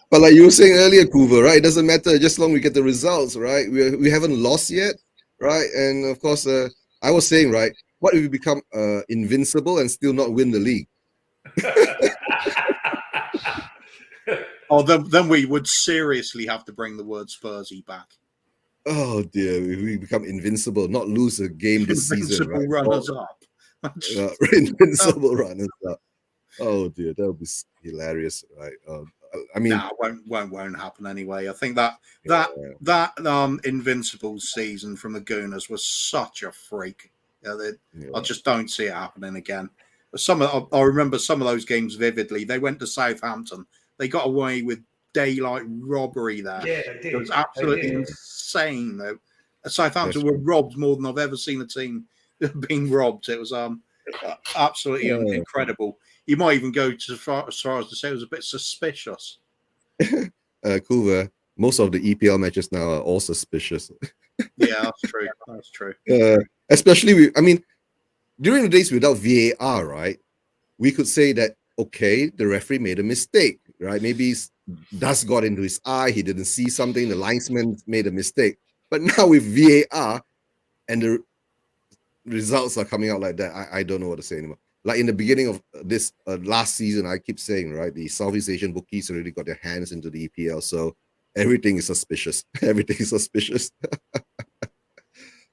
But like you were saying earlier, Coover, right? It doesn't matter just long we get the results, right? We haven't lost yet, right? And of course, I was saying, right, what if we become invincible and still not win the league? Then we would seriously have to bring the word Spursy back. Oh dear, if we become invincible, not lose a game this season, right? Runners up. Invincible runners up. Oh dear, that would be hilarious, right? I mean, won't happen anyway. I think that Invincibles season from the Gooners was such a freak. I just don't see it happening again. I remember some of those games vividly. They went to Southampton. They got away with daylight robbery there. Yeah, they did. It was absolutely insane. Though Southampton were robbed more than I've ever seen a team being robbed. It was absolutely incredible. You might even go as far as to say it was a bit suspicious. Coover, most of the EPL matches now are all suspicious. Yeah, that's true. That's true. Especially, during the days without VAR, right? We could say that, okay, the referee made a mistake, right? Maybe dust got into his eye, he didn't see something, the linesman made a mistake. But now with VAR and the results are coming out like that, I don't know what to say anymore. Like in the beginning of this last season, I keep saying, right, the Southeast Asian bookies already got their hands into the EPL, so everything is suspicious. Everything is suspicious.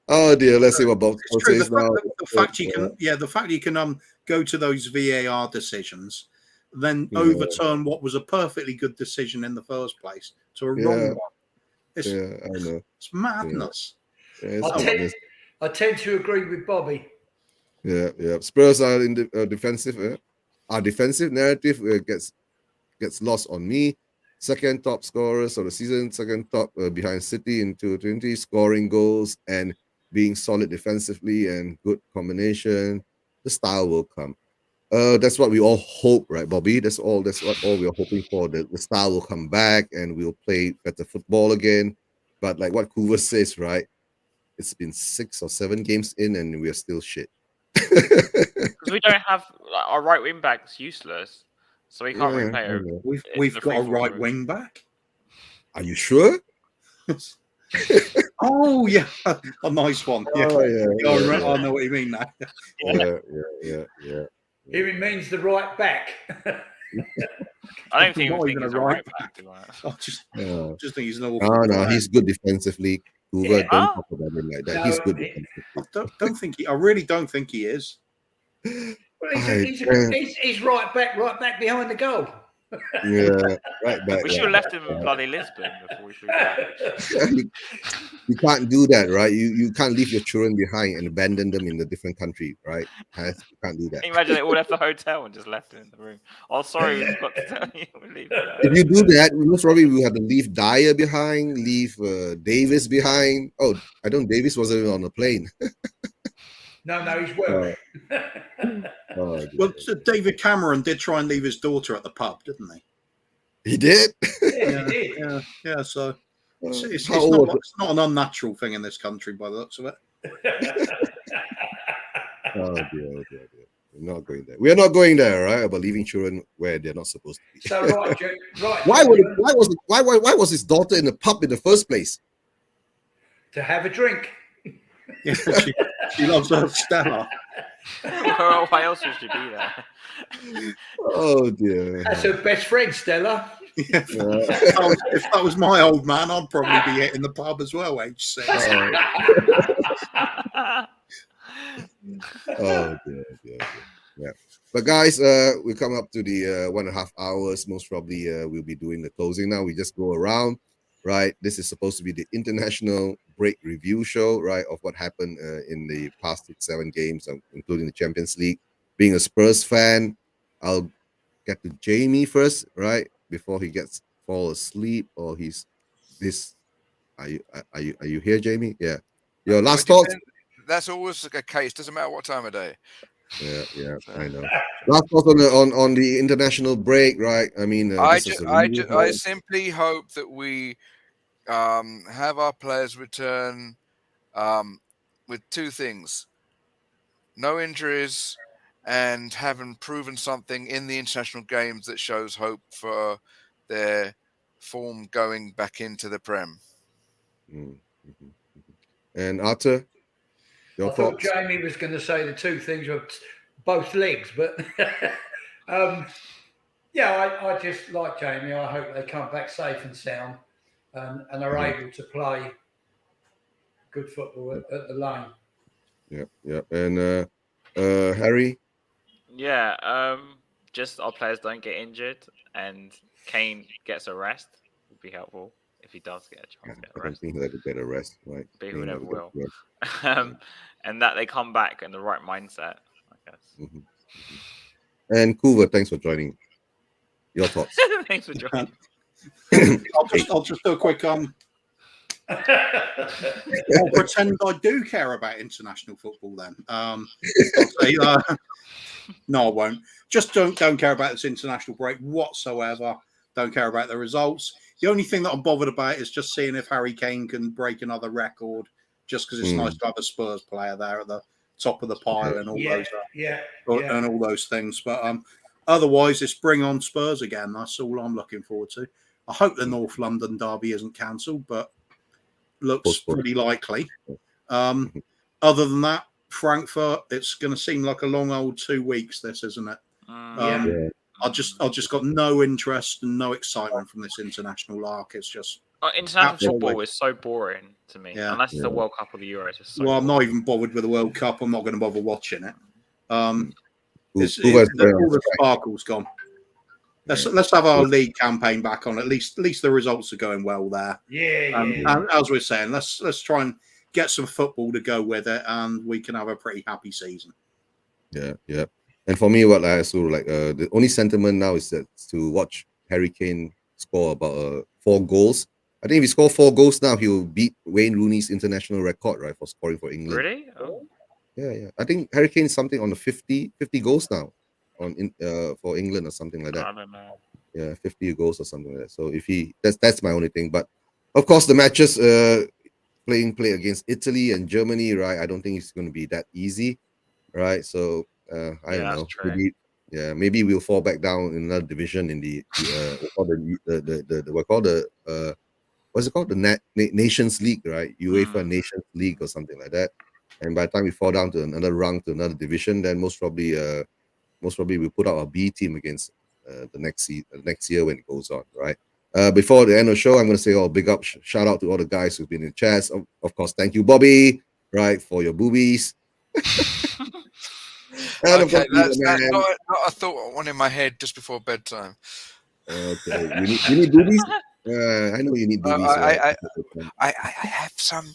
Oh dear, let's see what Bob says now. The fact you can go to those VAR decisions, then overturn what was a perfectly good decision in the first place to a wrong one. I know. It's madness. Yeah, I tend to agree with Bobby. Yeah. Spurs are in the defensive. Our defensive narrative gets lost on me. Second top scorers of the season, second top behind City in 2020, scoring goals and being solid defensively and good combination. The style will come. That's what we all hope, right, Bobby? That's what all we're hoping for. The style will come back and we'll play better football again. But like what Coover says, right? It's been 6 or 7 games in and we are still shit. Because we don't have our right wing back's useless. So he can't Yeah, replay I it. know. We've the got a free-for-all right room. wing back. Are you sure? Oh yeah, a nice one. Yeah, Oh yeah, yeah, I know what you mean now. yeah. Here he means the right back. I don't think Not he even thinks a a right right back. To be honest. I just Yeah. think he's an awful. No, player. he's good defensively. Hoover, Yeah. don't Oh. talk about him like that. No, He's good he- defensively. I don't think he. I really don't think he is. Well, I- he's right back behind the goal. Yeah, right back. We should have left him in bloody Lisbon before we flew back. You can't do that, right? You can't leave your children behind and abandon them in a different country, right? You can't do that. Can you imagine they all left the hotel and just left him in the room? Oh, sorry, we forgot to tell you. We're leaving now. If you do that, most probably we have to leave Dyer behind, leave Davis behind. Oh, I don't. Davis wasn't even on the plane. No, he's Welsh. Oh, dear. Well, so David Cameron did try and leave his daughter at the pub, didn't he? He did. Yeah, he did. Yeah. So it's How old was it's not an unnatural thing in this country by the looks of it. Oh dear. We're not going there. We are not going there, right? About leaving children where they're not supposed to be. So right. Why was his daughter in the pub in the first place? To have a drink? Yeah, she loves her Stella. Why else would she be there? Oh dear. That's her best friend, Stella. Yeah. If that was my old man, I'd probably be in the pub as well, age 6. Oh dear. Yeah. But guys, we come up to the 1.5 hours. Most probably we'll be doing the closing now. We just go around, right? This is supposed to be the international break review show, right? Of what happened in the past 6-7 games, including the Champions League. Being a Spurs fan, I'll get to Jamie first, right? Before he fall asleep or he's this. Are you here, Jamie? Yeah. Your last thoughts? That's always a case. Doesn't matter what time of day. Yeah, I know. Last thoughts on the international break, right? I mean, I simply hope that we have our players return with two things: no injuries, and having proven something in the international games that shows hope for their form going back into the Prem. And Arthur, I thought Jamie was going to say the two things were both legs, but yeah, I just like Jamie. I hope they come back safe and sound and are able to play good football at the Lane. Yeah. And Harry? Yeah, just our players don't get injured and Kane gets a rest would be helpful if he does get a chance to get a I don't rest. think he'll get a rest, right? But he never will. Yeah. And that they come back in the right mindset, I guess. And Coover, thanks for joining. Your thoughts? Thanks for joining. I'll just do a quick I'll pretend I do care about international football then. I'll say, no, I won't. Just don't care about this international break whatsoever. Don't care about the results. The only thing that I'm bothered about is just seeing if Harry Kane can break another record, just because it's nice to have a Spurs player there at the top of the pile and all those and all those things. But otherwise, it's bring on Spurs again. That's all I'm looking forward to. I hope the North London derby isn't cancelled, but looks pretty likely. Other than that, Frankfurt, it's going to seem like a long old 2 weeks. This, isn't it? I've just got no interest and no excitement from this international lark. It's just international football is so boring to me, unless it's the World Cup or the Euros. It's so I'm not even bothered with the World Cup. I'm not going to bother watching it. All the sparkle's gone. Let's have our league campaign back on. At least the results are going well there. And as we're saying, let's try and get some football to go with it, and we can have a pretty happy season. Yeah. And for me, what I sort of like the only sentiment now is that to watch Harry Kane score about 4 goals. I think if he scores 4 goals now, he will beat Wayne Rooney's international record, right, for scoring for England. Really? Oh. Yeah. I think Harry Kane is something on the 50 goals now for England or something like that. I don't know. Yeah, 50 goals or something like that. So if that's my only thing. But of course, the matches play against Italy and Germany, right? I don't think it's going to be that easy, right? So I don't know. Yeah, maybe we'll fall back down in another division in the what's it called? The Nations League, right? UEFA Nations League or something like that. And by the time we fall down to another rung, to another division, then most probably we'll put out a B team against the next year when it goes on, right? Before the end of the show, I'm going to say, big up, shout out to all the guys who've been in chats. Of course, thank you, Bobby, right, for your boobies. And okay, that's not a thought one in my head just before bedtime. Okay, you need boobies. I know you need boobies. Right? I have some.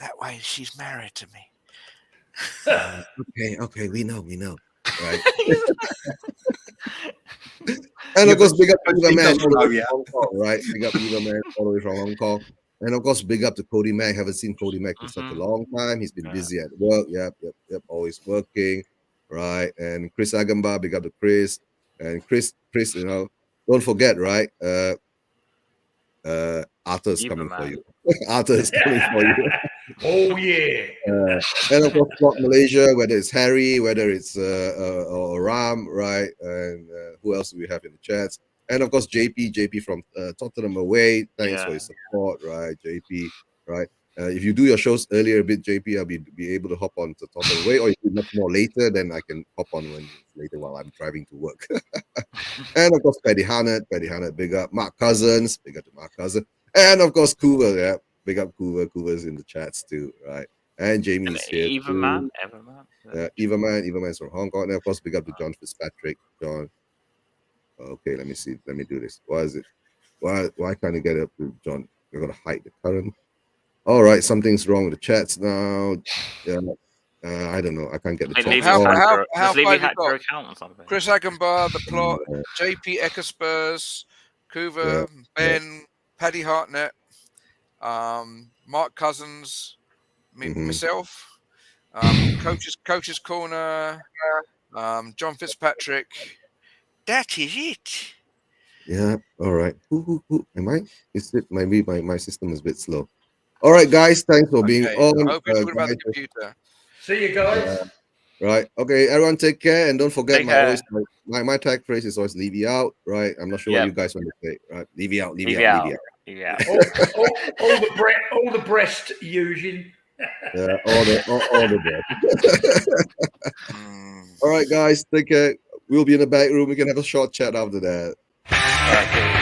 That way, she's married to me. Okay, we know, right? And of course, big up to the man all the way from Hong Kong, right? Big up to the man all the way from Hong Kong. And of course, big up to Cody Mack. Haven't seen Cody Mack for such a long time. He's been busy at work. Yep. Always working, right? And Chris Agamba, big up to Chris. And Chris, don't forget, right? Arthur's coming for you. Arthur is coming for you. Oh yeah. And of course, Sport Malaysia, whether it's Harry, whether it's or Ram, right? And who else do we have in the chats? And of course, JP from Tottenham Away. Thanks for your support, right, JP, right? If you do your shows earlier a bit, JP, I'll be able to hop on to Tottenham Away, or if you much more later, then I can hop on later while I'm driving to work. And of course, Paddy Hannett, big up. Mark Cousins, big up to Mark Cousins. And of course, Coover, big up Coover. Coover's in the chats too, right? And Jamie's here. Everman. Everman's from Hong Kong. And of course, big up to John Fitzpatrick. John. Okay, let me see. Let me do this. Why is it? Why can't I get up to John? We're gonna hide the current. All right, something's wrong with the chats now. Yeah. I don't know. I can't get the chat. How far have you your got? account or something? Chris Agambar, The Plot, JP Eckerspurs, Coover, Ben, Paddy Hartnett, Mark Cousins, myself, Coach's Corner, John Fitzpatrick. That is it. Yeah. All right. Who am I? Is it maybe my system is a bit slow? All right, guys. Thanks for being on. I hope you're talking about the computer. See you guys. Right. Okay. Everyone, take care and don't forget my tag phrase is always "leave you out." Right. I'm not sure what you guys want to say. Right. Leave you out. Leave you out. Yeah. all the breast using. Yeah. All the breast. All right, guys. Take care. We'll be in the back room. We can have a short chat after that. All right, cool.